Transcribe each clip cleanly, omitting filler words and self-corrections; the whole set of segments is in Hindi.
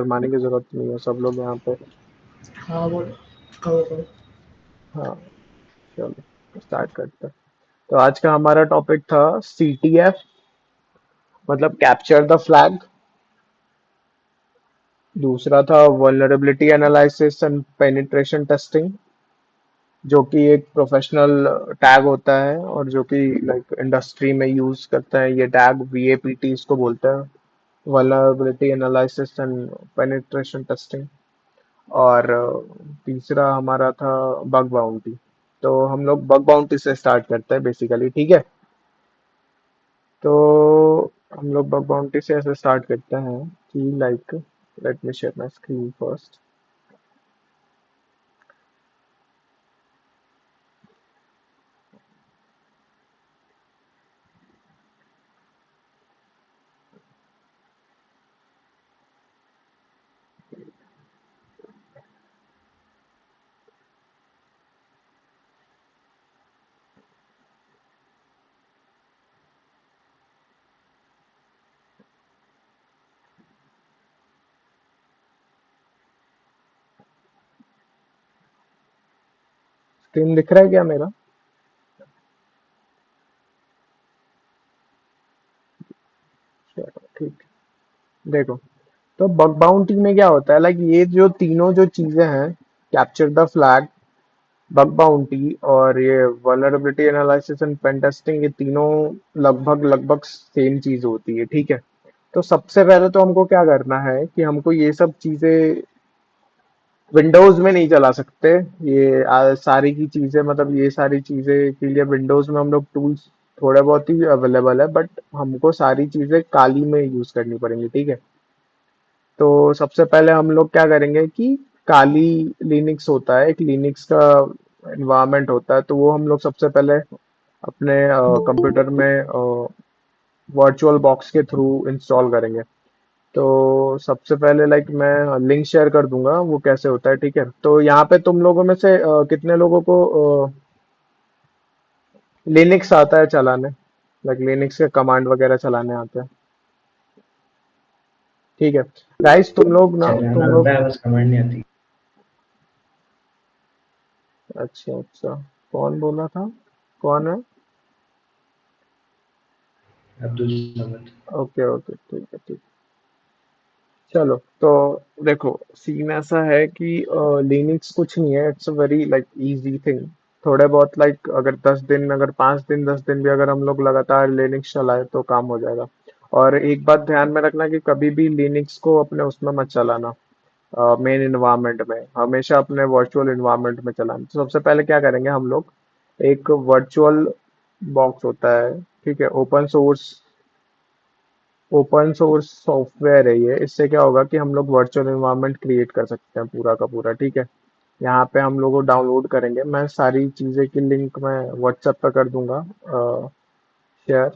शर्माने की जरूरत नहीं है, सब लोग यहाँ पे। हाँ वो करो करो। हाँ, चलो स्टार्ट करते हैं। तो आज का हमारा टॉपिक था CTF, मतलब कैप्चर द फ्लैग। दूसरा था vulnerability analysis and penetration testing, जो कि एक प्रोफेशनल टैग होता है और जो कि लाइक इंडस्ट्री में यूज करते हैं। ये टैग VAPT इसको बोलते हैं, vulnerability analysis and penetration testing. और तीसरा हमारा था बग बाउंटी। तो हम लोग बग बाउंटी से स्टार्ट करते हैं बेसिकली, ठीक है। तो हम लोग बग बाउंटी से ऐसे स्टार्ट करते हैं कि like, let me share my screen first. Screen दिख रहा है क्या मेरा? चलो ठीक है। देखो, तो बग बाउंटी में क्या होता है, लाइक ये जो तीनों जो चीजें हैं, capture the flag, bug bounty और ये vulnerability analysis and pen testing, ये तीनों लगभग लगभग सेम चीज होती है, ठीक है। तो सबसे पहले तो हमको क्या करना है कि हमको ये सब चीजें विंडोज में नहीं चला सकते। ये सारी की चीजें, मतलब ये सारी चीजें के लिए विंडोज में हम लोग टूल्स थोड़े बहुत ही अवेलेबल है, बट हमको सारी चीजें काली में यूज करनी पड़ेंगी, ठीक है। तो सबसे पहले हम लोग क्या करेंगे कि काली लिनक्स होता है, एक लिनक्स का एनवायरनमेंट होता है, तो वो हम लोग सबसे पहले अपने कंप्यूटर में वर्चुअल बॉक्स के थ्रू इंस्टॉल करेंगे। तो सबसे पहले लाइक मैं लिंक शेयर कर दूंगा वो कैसे होता है, ठीक है। तो यहाँ पे तुम लोगों में से कितने लोगों को लिनक्स आता है चलाने, लाइक लिनक्स के कमांड वगैरह चलाने आते हैं? ठीक है गाइस, तुम लोग ना, चलाना तुम आता लोग। है बस कमांड नहीं आती। अच्छा अच्छा, कौन बोला था? कौन है? अब्दुल समद। ओके ओके, ठीक है ठीक। चलो तो देखो, सीन ऐसा है कि लिनक्स कुछ नहीं है, it's a very like easy thing. थोड़े बहुत लाइक अगर 10 दिन, अगर 5 दिन 10 दिन भी अगर हम लोग लगातार लिनक्स चलाए तो काम हो जाएगा। और एक बात ध्यान में रखना कि कभी भी लिनक्स को अपने उसमें मत चलाना, मेन इन्वायरमेंट में, हमेशा अपने वर्चुअल इन्वायरमेंट में चलाना। तो सबसे पहले क्या करेंगे हम लोग, एक वर्चुअल बॉक्स होता है, ठीक है, ओपन सोर्स सॉफ्टवेयर है ये। इससे क्या होगा कि हम लोग वर्चुअल एनवायरनमेंट क्रिएट कर सकते हैं पूरा का पूरा, ठीक है। यहाँ पे हम लोग डाउनलोड करेंगे, मैं सारी चीज़ें की लिंक मैं व्हाट्सएप पे कर दूंगा शेयर।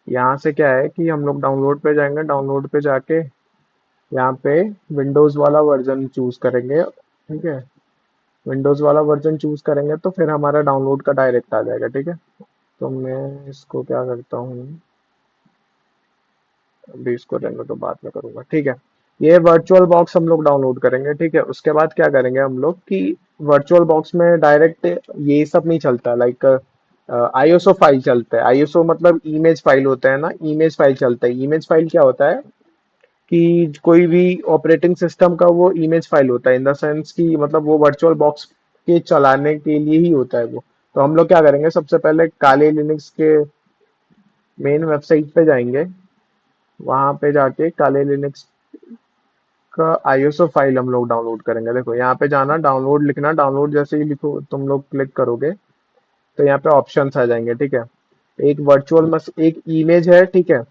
यहाँ से क्या है कि हम लोग डाउनलोड पे जाएंगे, डाउनलोड पे जाके यहाँ पे विंडोज़ वाला वर्जन चूज करेंगे, ठीक है। विंडोज़ वाला वर्जन चूज करेंगे तो फिर हमारा डाउनलोड का डायरेक्ट आ जाएगा, ठीक है। तो मैं इसको क्या करता हूँ, अभी इसको रहने तो बाद में करूंगा, ठीक है। ये वर्चुअल बॉक्स हम लोग डाउनलोड करेंगे, ठीक है। उसके बाद क्या करेंगे हम लोग कि वर्चुअल बॉक्स में डायरेक्ट ये सब नहीं चलता, लाइक आईएसओ फाइल चलता है। आईएसओ मतलब इमेज फाइल होता है ना, इमेज फाइल चलता है। इमेज फाइल क्या होता है कि कोई भी ऑपरेटिंग सिस्टम का वो इमेज फाइल होता है, इन द सेंस कि मतलब वो वर्चुअल बॉक्स के चलाने के लिए ही होता है वो। तो हम लोग क्या करेंगे, सबसे पहले काले लिनक्स के मेन वेबसाइट पे जाएंगे, वहां पे जाके काले लिनक्स का आईएसओ फाइल हम लोग डाउनलोड करेंगे। देखो यहाँ पे जाना, डाउनलोड लिखना, डाउनलोड जैसे ही लिखो तुम लोग क्लिक करोगे तो यहाँ पे ऑप्शंस आ जाएंगे, ठीक है। एक इमेज है, ठीक है,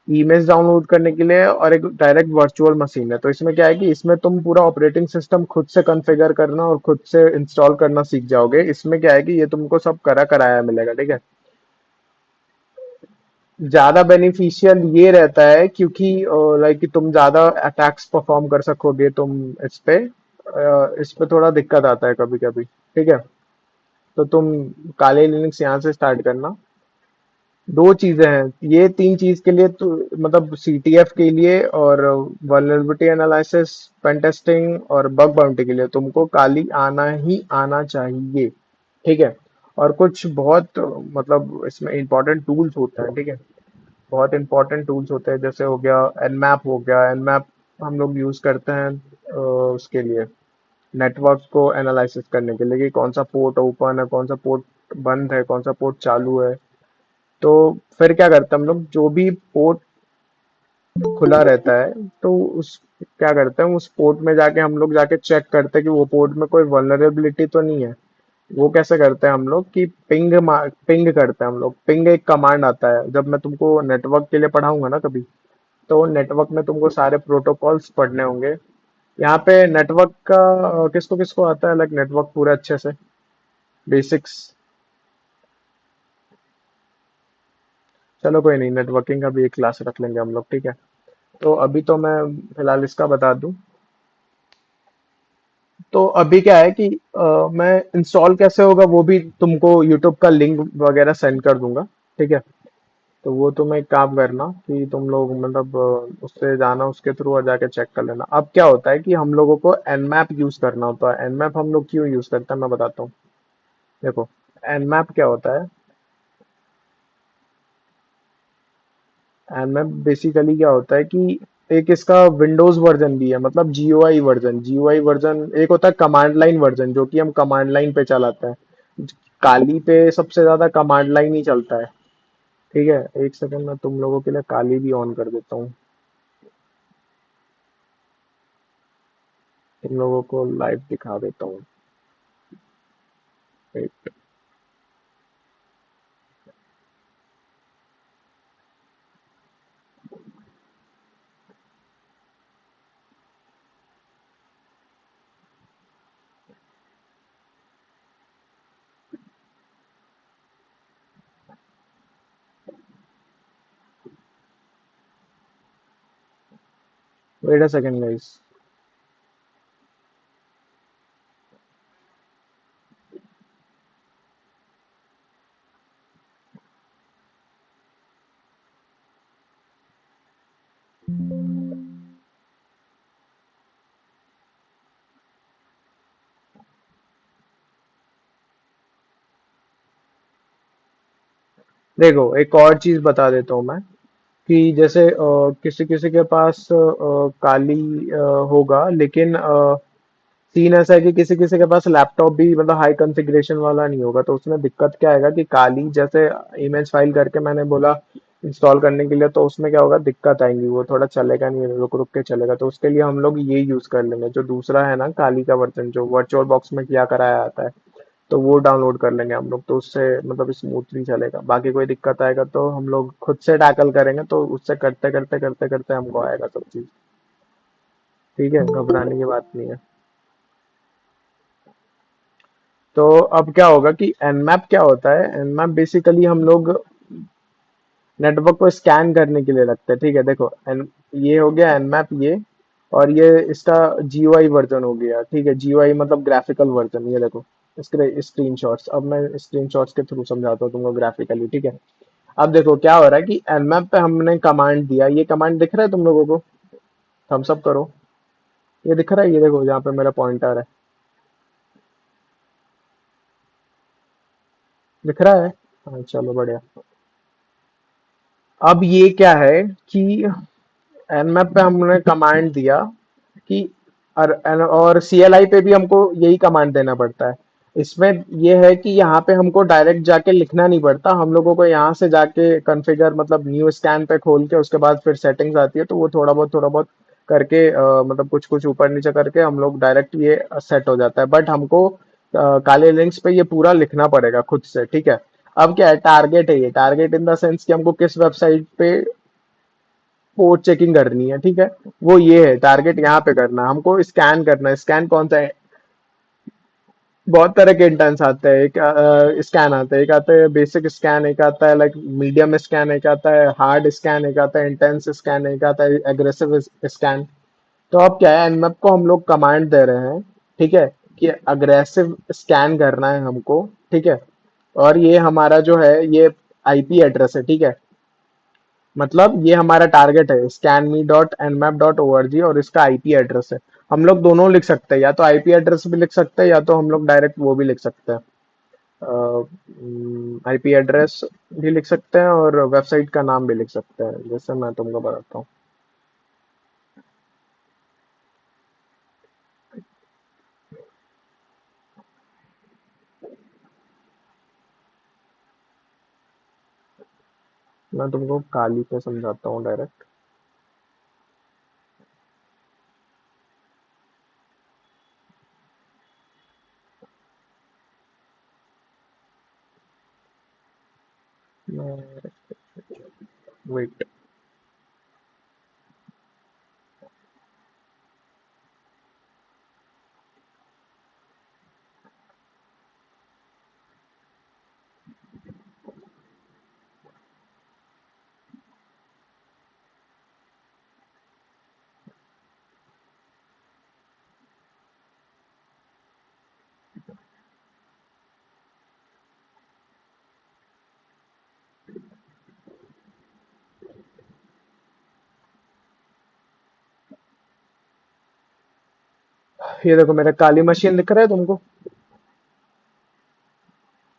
इमेज डाउनलोड करने के लिए, और एक डायरेक्ट वर्चुअल मशीन है। तो इसमें क्या है कि इसमें तुम पूरा ऑपरेटिंग सिस्टम खुद से कॉन्फ़िगर करना और खुद से इंस्टॉल करना सीख जाओगे। इसमें क्या है कि ये तुमको सब करा कराया मिलेगा, ठीक है। ज्यादा बेनिफिशियल ये रहता है क्योंकि लाइक कि तुम ज्यादा अटैक्स परफॉर्म कर सकोगे तुम इस पे थोड़ा दिक्कत आता है कभी कभी, ठीक है। तो तुम काले लिनक्स यहाँ से स्टार्ट करना। दो चीजें हैं ये, तीन चीज के लिए तो मतलब सीटीएफ के लिए और वल्नरेबिलिटी एनालिसिस, पेन टेस्टिंग और बग बाउंटी के लिए तुमको काली आना ही आना चाहिए। ठीक है। और कुछ बहुत मतलब इसमें इंपॉर्टेंट टूल्स होते हैं। ठीक है। बहुत इंपॉर्टेंट टूल्स होते हैं, जैसे हो गया एनमैप, हो गया एनमैप हम लोग यूज करते हैं उसके लिए नेटवर्क को एनालिसिस करने के लिए कि कौन सा पोर्ट ओपन है, कौन सा पोर्ट बंद है, कौन सा पोर्ट चालू है। तो फिर क्या करते हैं हम लोग, जो भी पोर्ट खुला रहता है तो उस क्या करते हैं, उस पोर्ट में जाके हम लोग जाके चेक करते हैं कि वो पोर्ट में कोई वल्नरेबिलिटी तो नहीं है। वो कैसे करते हैं हम लोग कि पिंग करते हैं हम लोग। पिंग एक कमांड आता है, जब मैं तुमको नेटवर्क के लिए पढ़ाऊंगा ना कभी, तो नेटवर्क में तुमको सारे प्रोटोकॉल्स पढ़ने होंगे। यहाँ पे नेटवर्क का किसको किसको आता है, लाइक नेटवर्क पूरे अच्छे से बेसिक्स। चलो कोई नहीं, नेटवर्किंग का भी एक क्लास रख लेंगे हम लोग। ठीक है। तो अभी तो मैं फिलहाल इसका बता दूं। तो अभी क्या है कि मैं इंस्टॉल कैसे होगा वो भी तुमको यूट्यूब का लिंक वगैरह सेंड कर दूंगा। ठीक है। तो वो तुम एक काम करना कि तुम लोग मतलब उससे जाना, उसके थ्रू और जाके चेक कर लेना। अब क्या होता है कि हम लोगों को एनमैप यूज करना होता है। एनमैप हम लोग क्यों यूज करते हैं मैं बताता हूँ। देखो, एनमैप क्या होता है। एनमैप बेसिकली क्या होता है कि एक इसका विंडोज वर्जन भी है, मतलब जीयूआई वर्जन। जीयूआई वर्जन एक होता है कमांड लाइन वर्जन, जो कि हम कमांड लाइन पे चलाते हैं। काली पे सबसे ज्यादा कमांड लाइन ही चलता है। ठीक है। एक सेकंड में तुम लोगों के लिए काली भी ऑन कर देता हूँ, तुम लोगों को लाइव दिखा देता हूँ। Wait wait a second guys. देखो, एक और चीज बता देता हूँ मैं कि जैसे किसी किसी के पास काली होगा, लेकिन सीन ऐसा है कि किसी किसी के पास लैपटॉप भी मतलब हाई कॉन्फ़िगरेशन वाला नहीं होगा। तो उसमें दिक्कत क्या आएगा कि काली जैसे इमेज फाइल करके मैंने बोला इंस्टॉल करने के लिए, तो उसमें क्या होगा, दिक्कत आएंगी, वो थोड़ा चलेगा नहीं, रुक रुक के चलेगा। तो उसके लिए हम लोग ये यूज कर लेंगे, जो दूसरा है ना काली का वर्जन, जो वर्चुअल बॉक्स में किया कराया आता है, तो वो डाउनलोड कर लेंगे हम लोग। तो उससे मतलब स्मूथली चलेगा। बाकी कोई दिक्कत आएगा तो हम लोग खुद से टैकल करेंगे, तो उससे करते करते करते करते हमको आएगा सब चीज। ठीक है, घबराने की बात नहीं है। तो अब क्या होगा कि एनमैप क्या होता है। एनमैप बेसिकली हम लोग नेटवर्क को स्कैन करने के लिए रखते हैं। ठीक है। देखो ये हो गया एनमैप, ये और ये इसका जीयूआई वर्जन हो गया। ठीक है। जीयूआई मतलब ग्राफिकल वर्जन। ये देखो इसके स्क्रीनशॉट्स, अब मैं स्क्रीनशॉट्स के थ्रू समझाता हूँ तुमको ग्राफिकली। ठीक है। अब देखो क्या हो रहा है कि एनमैप पे हमने कमांड दिया। ये कमांड दिख रहा है तुम लोगों को, थम्स अप करो। ये दिख रहा है, ये देखो यहाँ पे मेरा पॉइंटर है, दिख रहा है। हाँ चलो बढ़िया। अब ये क्या है कि एनमैप पे हमने कमांड दिया कि और सीएलआई पे भी हमको यही कमांड देना पड़ता है। इसमें ये है कि यहाँ पे हमको डायरेक्ट जाके लिखना नहीं पड़ता। हम लोगों को यहाँ से जाके कॉन्फ़िगर मतलब न्यू स्कैन पे खोल के उसके बाद फिर सेटिंग्स आती है, तो वो थोड़ा बहुत करके मतलब कुछ कुछ ऊपर नीचे करके हम लोग डायरेक्ट ये सेट हो जाता है। बट हमको काले लिंक्स पे ये पूरा लिखना पड़ेगा खुद से। ठीक है। अब क्या है, टारगेट है ये, टारगेट इन द सेंस कि हमको किस वेबसाइट पे पोर्ट चेकिंग करनी है। ठीक है। वो ये है, टारगेट यहाँ पे करना है हमको, स्कैन करना है। स्कैन कौन सा है, बहुत तरह के इंटेंस आते हैं। एक स्कैन आता है, एक आता है बेसिक स्कैन, एक आता है लाइक मीडियम स्कैन, एक आता है हार्ड स्कैन, एक आता है इंटेंस स्कैन, एक आता है एग्रेसिव स्कैन। तो अब क्या है, एनमैप को हम लोग कमांड दे रहे हैं। ठीक है। कि अग्रेसिव स्कैन करना है हमको। ठीक है। और ये हमारा जो है ये आईपी एड्रेस है, ठीक है। मतलब ये हमारा टारगेट है scanme.nmap.org और इसका आईपी एड्रेस है। हम लोग दोनों लिख सकते हैं, या तो आईपी एड्रेस भी लिख सकते हैं या तो हम लोग डायरेक्ट वो भी लिख सकते हैं, आईपी एड्रेस भी लिख सकते हैं और वेबसाइट का नाम भी लिख सकते हैं, जैसे मैं तुमको बताता हूँ। मैं तुमको काली पे समझाता हूँ डायरेक्ट। वेट, ये देखो मेरा काली मशीन दिख रहा है तुमको?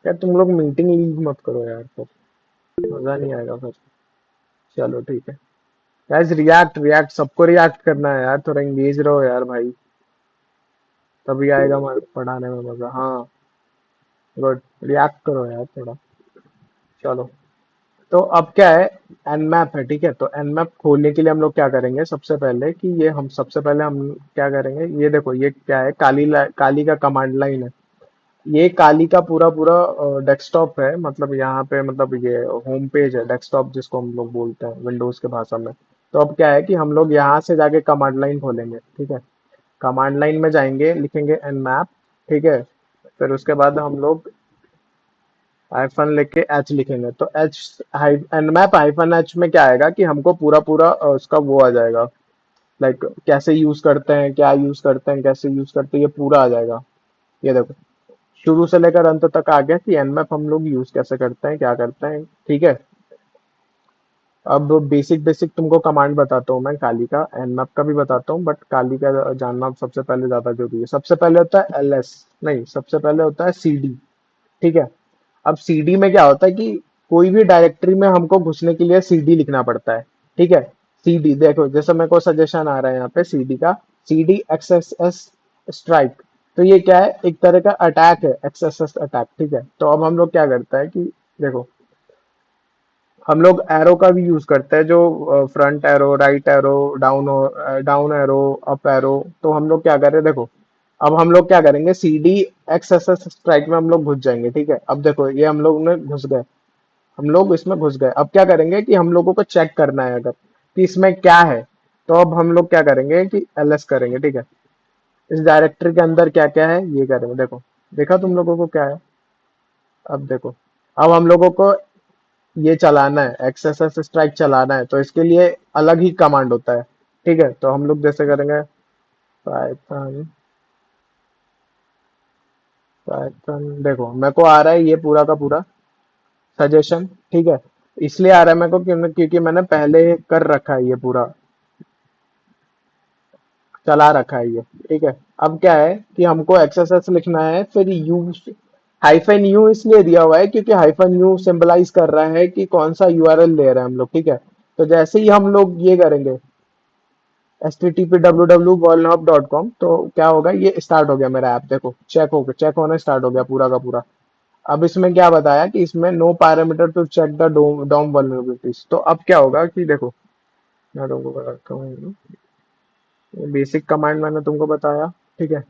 यार तुम लोग मीटिंग लीव मत करो यार, फिर मजा नहीं आएगा फिर। चलो ठीक है। गाइस रिएक्ट रिएक्ट, सबको रिएक्ट करना है यार, थोड़ा एंगेज रहो यार भाई, तभी आएगा पढ़ाने में मजा। हाँ, गुड, रिएक्ट करो यार थोड़ा। चलो, तो अब क्या है, एनमैप है, ठीक है। तो एनमैप खोलने के लिए हम लोग क्या करेंगे, सबसे पहले कि ये हम सबसे पहले हम क्या करेंगे, ये देखो ये क्या है, काली का कमांड लाइन है। ये काली का पूरा पूरा डेस्कटॉप है, मतलब यहाँ पे मतलब ये होम पेज है, डेस्कटॉप जिसको हम लोग बोलते हैं विंडोज के भाषा में। तो अब क्या है कि हम लोग यहाँ से जाके कमांड लाइन खोलेंगे, ठीक है। कमांड लाइन में जाएंगे, लिखेंगे nmap, ठीक है। फिर उसके बाद हम लोग हाइफन लेके एच लिखेंगे, तो एच nmap हाइफन एच में क्या आएगा कि हमको पूरा पूरा उसका वो आ जाएगा, लाइक कैसे यूज करते हैं, क्या यूज करते हैं, कैसे यूज करते हैं, ये पूरा आ जाएगा। ये देखो, शुरू से लेकर अंत तक आ गया कि nmap हम लोग यूज कैसे करते हैं, क्या करते हैं, ठीक है। अब बेसिक बेसिक तुमको कमांड बताता हूँ मैं, काली का nmap का भी बताता हूँ, बट काली का जानना सबसे पहले ज्यादा जरूरी है। सबसे पहले होता है ls, नहीं, सबसे पहले होता है cd, ठीक है। अब cd में क्या होता है कि कोई भी डायरेक्टरी में हमको घुसने के लिए cd लिखना पड़ता है, ठीक है। cd देखो, जैसे मेरे को सजेशन आ रहा है यहाँ पे cd का, cd xss स्ट्राइक। तो ये क्या है, एक तरह का अटैक है, xss अटैक, ठीक है। तो अब हम लोग क्या करता है कि देखो, हम लोग एरो का भी यूज करते हैं, जो front arrow, right arrow, down arrow, up arrow. तो हम लोग क्या कर रहे हैं, देखो, अब हम लोग क्या करेंगे, C D X S S strike में हम लोग घुस जाएंगे, ठीक है। अब देखो ये हम लोग ने घुस गए, हम लोग इसमें घुस गए। अब क्या करेंगे कि हम लोगों को चेक करना है अगर कि इसमें क्या है, तो अब हम लोग क्या करेंगे कि एलएस करेंगे, ठीक है। इस डायरेक्टरी के अंदर क्या क्या है ये करेंगे, देखो, देखा तुम लोगों को क्या है। अब देखो, अब हम लोगों को ये चलाना है, एक्सएसएस स्ट्राइक चलाना है, तो इसके लिए अलग ही कमांड होता है, ठीक है। तो हम लोग जैसे करेंगे पाइथन, पाइथन, देखो मेरे को आ रहा है ये पूरा का पूरा सजेशन, ठीक है। इसलिए आ रहा है मेरे को क्योंकि मैंने पहले कर रखा है, ये पूरा चला रखा है ये, ठीक है। अब क्या है कि हमको एक्सएसएस लिखना है, फिर यू, हाइफन यू इसलिए दिया हुआ है क्योंकि हाइफन यू सिंबलाइज कर रहा है कि कौन सा यूआरएल ले रहे हैं हम लोग, ठीक है। तो जैसे ही हम लोग ये करेंगे http://www.volnhub.com, तो क्या होगा, ये स्टार्ट हो गया मेरा ऐप, देखो चेक होना स्टार्ट हो गया पूरा का पूरा। अब इसमें क्या बताया कि इसमें no parameter to check the DOM vulnerabilities. तो अब क्या होगा कि देखो, मैं तुमको बताता हूँ, बेसिक कमांड मैंने तुमको बताया, ठीक है।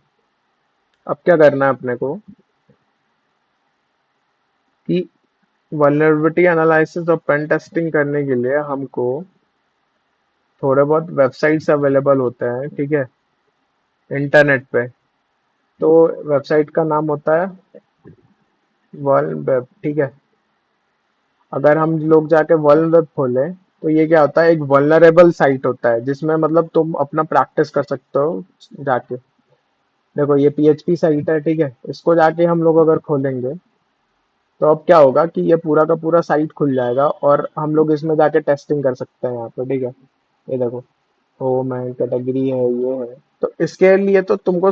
अब क्या करना है अपने को कि वल्नरेबिलिटी एनालिसिस और पेन टेस्टिंग करने के लिए हमको थोड़े बहुत वेबसाइट्स अवेलेबल होते हैं, ठीक है, इंटरनेट पे। तो वेबसाइट का नाम होता है वर्ल्ड वेब, ठीक है। अगर हम लोग जाके वर्ल्ड वेब खोलें, तो ये क्या होता है, एक वल्नरेबल साइट होता है जिसमें मतलब तुम अपना प्रैक्टिस कर सकते हो जाके। देखो ये पीएचपी साइट है, ठीक है। इसको जाके हम लोग अगर खोलेंगे, तो अब क्या होगा कि ये पूरा का पूरा साइट खुल जाएगा और हम लोग इसमें जाके टेस्टिंग कर सकते हैं यहाँ पे, ठीक है। ये देखो, होम है, कैटेगरी है, ये है। तो इसके लिए तुमको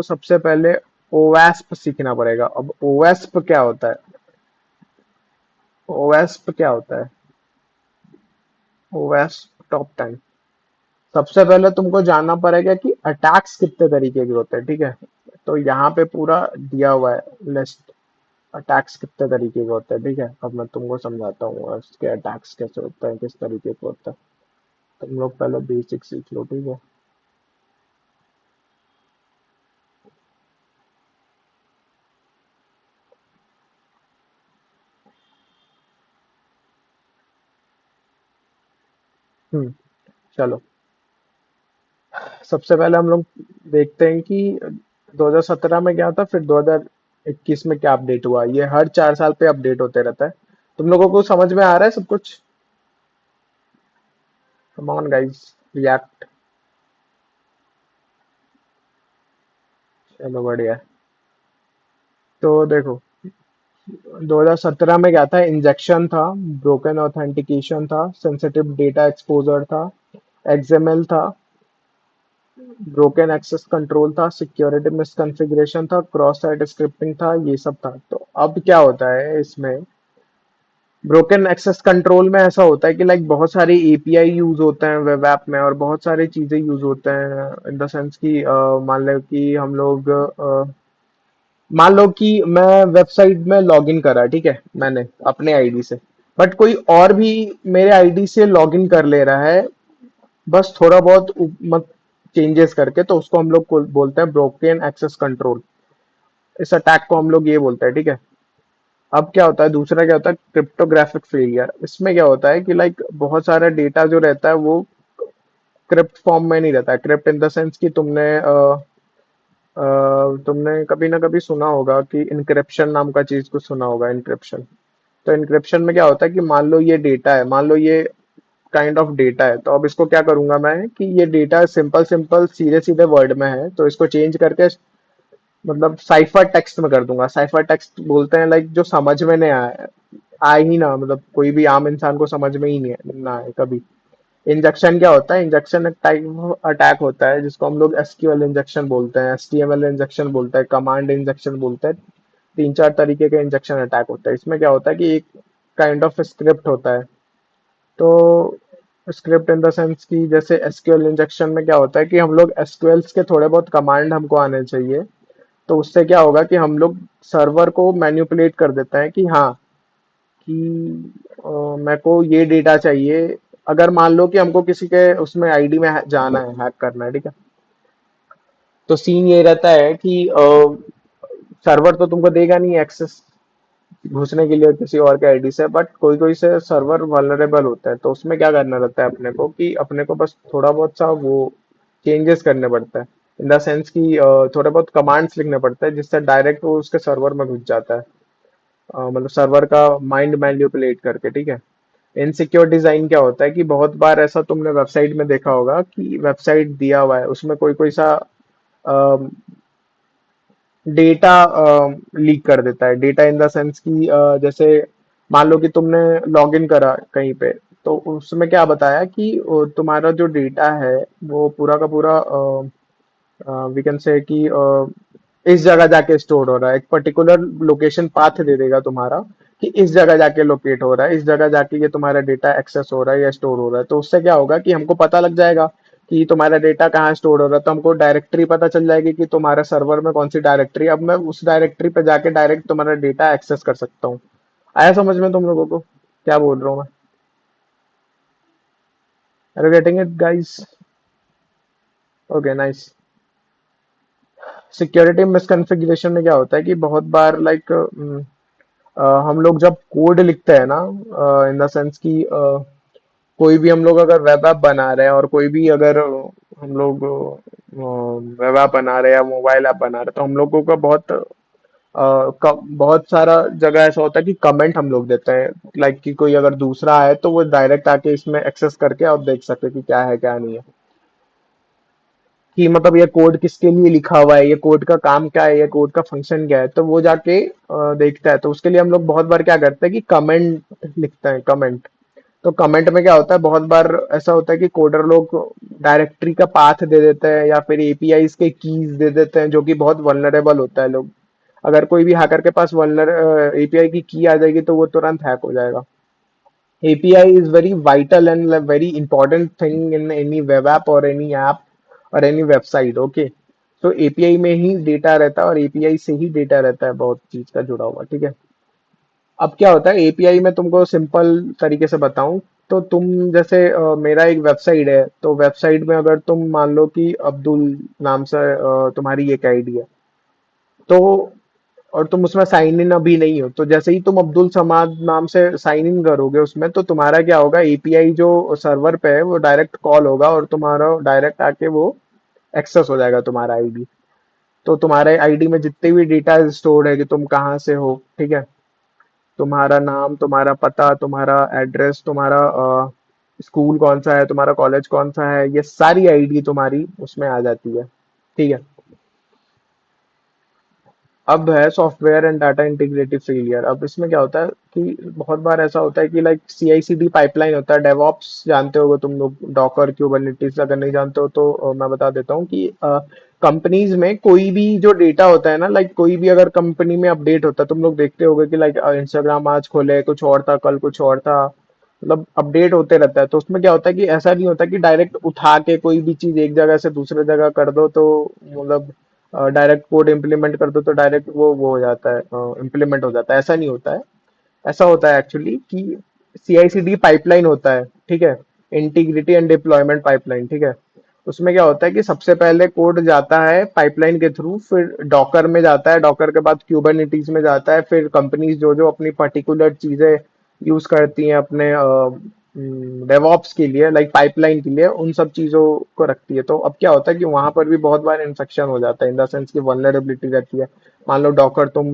सबसे पहले ओवेस्प सीखना पड़ेगा। अब ओवेस्प क्या होता है? ओवेस्प क्या होता है? ओवेस्प टॉप 10। सबसे पहले तुमको जानना पड़ेगा कि अटैक्स कितने तरीके के होते हैं, ठीक है। तो यहाँ पे पूरा दिया हुआ है लिस्ट, अटैक्स कितने तरीके के होते हैं, ठीक है। अब मैं तुमको समझाता हूँ और इसके अटैक्स कैसे होते हैं, किस तरीके के होते हैं। तुम लोग पहले बेसिक सीख लो, ठीक है। हम्म। चलो, सबसे पहले हम लोग देखते हैं कि 2017 में क्या था, फिर 2021 में क्या अपडेट हुआ। ये हर 4 साल पे अपडेट होते रहता है। तुम लोगों को समझ में आ रहा है सब कुछ? Come on guys, react. चलो बढ़िया है। तो देखो, 2017 में क्या था? इंजेक्शन था, ब्रोकन ऑथेंटिकेशन था, सेंसिटिव डेटा एक्सपोजर था, एक्सएमएल था, ब्रोकन एक्सेस कंट्रोल था, सिक्योरिटी मिसकॉन्फ़िगरेशन था, क्रॉस साइट स्क्रिप्टिंग था, ये सब था। तो अब क्या होता है इसमें? ब्रोकन एक्सेस कंट्रोल में ऐसा होता है कि लाइक बहुत सारी एपीआई यूज होते हैं वेब ऐप में, और बहुत सारी चीजें यूज होते हैं इन द सेंस कि मान लो कि मैं वेबसाइट में लॉगिन करा, ठीक है, मैंने अपने आईडी से, बट कोई और भी मेरे आईडी से लॉगिन कर ले रहा है, बस थोड़ा बहुत मत चेंजेस करके। तो उसको हम लोग बोलते हैं ब्रोकन एक्सेस कंट्रोल। इस अटैक को हम लोग ये बोलते हैं, ठीक है। अब क्या होता है, दूसरा क्या होता है? Cryptographic failure. इसमें क्या होता है कि लाइक बहुत सारा डेटा जो रहता है वो क्रिप्ट फॉर्म में नहीं रहता है। क्रिप्ट इन द सेंस कि तुमने कभी ना कभी सुना होगा कि इनक्रिप्शन नाम का चीज कुछ सुना होगा, इनक्रिप्शन। तो इनक्रिप्शन में क्या होता है कि मान लो ये डेटा है, मान लो ये काइंड ऑफ डेटा है, तो अब इसको क्या करूंगा मैं कि ये डेटा सिंपल सिंपल सीधे सीधे वर्ड में है, तो इसको चेंज करके मतलब साइफर टेक्स्ट में कर दूंगा। साइफर टेक्स्ट बोलते हैं लाइक जो समझ में नहीं आए ही ना, मतलब कोई भी आम इंसान को समझ में ही नहीं ना आए कभी। इंजेक्शन क्या होता है? इंजेक्शन एक टाइप अटैक होता है जिसको हम लोग एसक्यूएल इंजेक्शन बोलते हैं, एचटीएमएल इंजेक्शन बोलते हैं, कमांड इंजेक्शन बोलते हैं। 3-4 तरीके के इंजेक्शन अटैक होता है। इसमें क्या होता है कि एक काइंड ऑफ स्क्रिप्ट होता है। तो स्क्रिप्ट इन द सेंस कि जैसे एसक्यूएल इंजेक्शन में क्या होता है कि हम लोग एसक्यूएल्स के थोड़े बहुत कमांड हमको आने चाहिए। तो उससे क्या होगा कि हम लोग सर्वर को मैनिपुलेट कर देते हैं कि हाँ, कि मेरे को ये डेटा चाहिए। अगर मान लो कि हमको किसी के उसमें आईडी में जाना है, हैक करना है, ठीक है। तो सीन ये रहता है कि सर्वर तो तुमको देगा नहीं एक्सेस घुसने के लिए किसी और के आईडी से, बट कोई कोई से सर्वर वल्नरेबल होता है। तो उसमें क्या करना रहता है अपने को कि अपने को बस थोड़ा बहुत सा वो चेंजेस करने पड़ता है। इन द सेंस कि थोड़े बहुत कमांड्स लिखने पड़ते हैं जिससे डायरेक्ट वो उसके सर्वर में घुस जाता है। मतलब सर्वर का माइंड मैनिपुलेट करके, ठीक है। इनसिक्योर डिजाइन क्या होता है कि बहुत बार ऐसा तुमने वेबसाइट में देखा होगा कि वेबसाइट दिया हुआ है, उसमें कोई कोई सा डेटा लीक कर देता है। डेटा इन द सेंस कि जैसे मान लो कि तुमने लॉगिन करा कहीं पे, तो उसमें क्या बताया कि तुम्हारा जो डेटा है वो पूरा का पूरा वी कैन से कि इस जगह जाके स्टोर हो रहा है। एक पर्टिकुलर लोकेशन पाथ दे देगा तुम्हारा कि इस जगह जाके लोकेट हो रहा है, इस जगह जाके ये तुम्हारा डेटा एक्सेस हो रहा है या स्टोर हो रहा है। तो उससे क्या होगा कि हमको पता लग जाएगा कि तुम्हारा डेटा कहाँ स्टोर हो रहा है। तो हमको डायरेक्टरी पता चल जाएगी कि तुम्हारे सर्वर में कौन सी डायरेक्टरी। अब मैं उस डायरेक्टरी पे जाके डायरेक्ट तुम्हारा डेटा एक्सेस कर सकता हूँ। आया समझ में तुम लोगों को क्या बोल रहा हूँ मैं? Are you getting it guys? Okay, nice. Security misconfiguration में क्या होता है कि बहुत बार लाइक हम लोग जब कोड लिखते हैं ना, इन द सेंस कि कोई भी हम लोग अगर वेब ऐप बना रहे हैं, और कोई भी अगर हम लोग वेब ऐप बना रहे हैं या मोबाइल ऐप बना रहे हैं, तो हम लोगों का बहुत सारा जगह ऐसा होता है कि कमेंट हम लोग देते हैं। लाइक कि कोई अगर दूसरा है तो वो डायरेक्ट आके इसमें एक्सेस करके और देख सके कि क्या है क्या नहीं है, कि मतलब ये कोड किसके लिए लिखा हुआ है, ये कोड का काम क्या है, ये कोड का फंक्शन क्या है, तो वो जाके देखता है। तो उसके लिए हम लोग बहुत बार क्या करते हैं कि कमेंट लिखते हैं, कमेंट। तो कमेंट में क्या होता है, बहुत बार ऐसा होता है कि कोडर लोग डायरेक्टरी का पाथ दे देते हैं या फिर एपीआईज के कीज दे देते हैं, जो कि बहुत वल्नरेबल होता है। लोग अगर कोई भी हैकर के पास वल्नर एपीआई की आ जाएगी तो वो तुरंत हैक हो जाएगा। API is very vital and a very important thing in any web app or any app or any website. Okay, तो API में ही डेटा रहता है और API से ही डेटा रहता है बहुत चीज का जुड़ा हुआ। ठीक है। अब क्या होता है एपीआई में, तुमको सिंपल तरीके से बताऊं तो तुम जैसे मेरा एक वेबसाइट है, तो वेबसाइट में अगर तुम मान लो कि अब्दुल नाम से तुम्हारी एक आईडी है, तो और तुम उसमें साइन इन अभी नहीं हो, तो जैसे ही तुम अब्दुल समाद नाम से साइन इन करोगे उसमें, तो तुम्हारा क्या होगा, एपीआई जो सर्वर पे है वो डायरेक्ट कॉल होगा और तुम्हारा डायरेक्ट आके वो एक्सेस हो जाएगा तुम्हारा आईडी। तो तुम्हारे आईडी में जितने भी डेटा स्टोर्ड है कि तुम कहाँ से हो, ठीक है, तुम्हारा नाम, तुम्हारा पता, तुम्हारा एड्रेस, तुम्हारा स्कूल कौन सा है, तुम्हारा कॉलेज कौन सा है, ये सारी आईडी तुम्हारी उसमें आ जाती है। ठीक है। अब है software and data integrity failure. अब इसमें क्या होता है कि बहुत बार ऐसा होता है कि लाइक सीआईसीडी पाइपलाइन होता है, डेवऑप्स जानते होगे तुम लोग, डॉकर क्यूबरनेटिस। अगर नहीं जानते हो तो मैं बता देता हूँ कि कंपनीज में कोई भी जो डेटा होता है ना, लाइक कोई भी अगर कंपनी में अपडेट होता है, तुम लोग देखते होगे कि लाइक इंस्टाग्राम आज खोले कुछ और था, कल कुछ और था, मतलब अपडेट होते रहता है। तो उसमें क्या होता है कि ऐसा नहीं होता कि डायरेक्ट उठा के कोई भी चीज एक जगह से दूसरे जगह कर दो तो मतलब डायरेक्ट कोड इम्प्लीमेंट कर दो तो डायरेक्ट वो हो जाता है, इम्प्लीमेंट हो जाता है। ऐसा नहीं होता है। ऐसा होता है एक्चुअली कि सीआईसीडी पाइपलाइन होता है, ठीक है, इंटीग्रिटी एंड डिप्लॉयमेंट पाइपलाइन। ठीक है। उसमें क्या होता है कि सबसे पहले कोड जाता है पाइपलाइन के थ्रू, फिर डॉकर में जाता है, डॉकर के बाद क्यूबरनेटिस में जाता है, फिर कंपनीज जो जो अपनी पर्टिकुलर चीजें यूज करती हैं अपने डेवऑप्स के लिए, लाइक पाइपलाइन के लिए, उन सब चीजों को रखती है। तो अब क्या होता है कि वहां पर भी बहुत बार इन्फेक्शन हो जाता है, इन द सेंस की वल्नरेबिलिटी रहती है। मान लो डॉकर तुम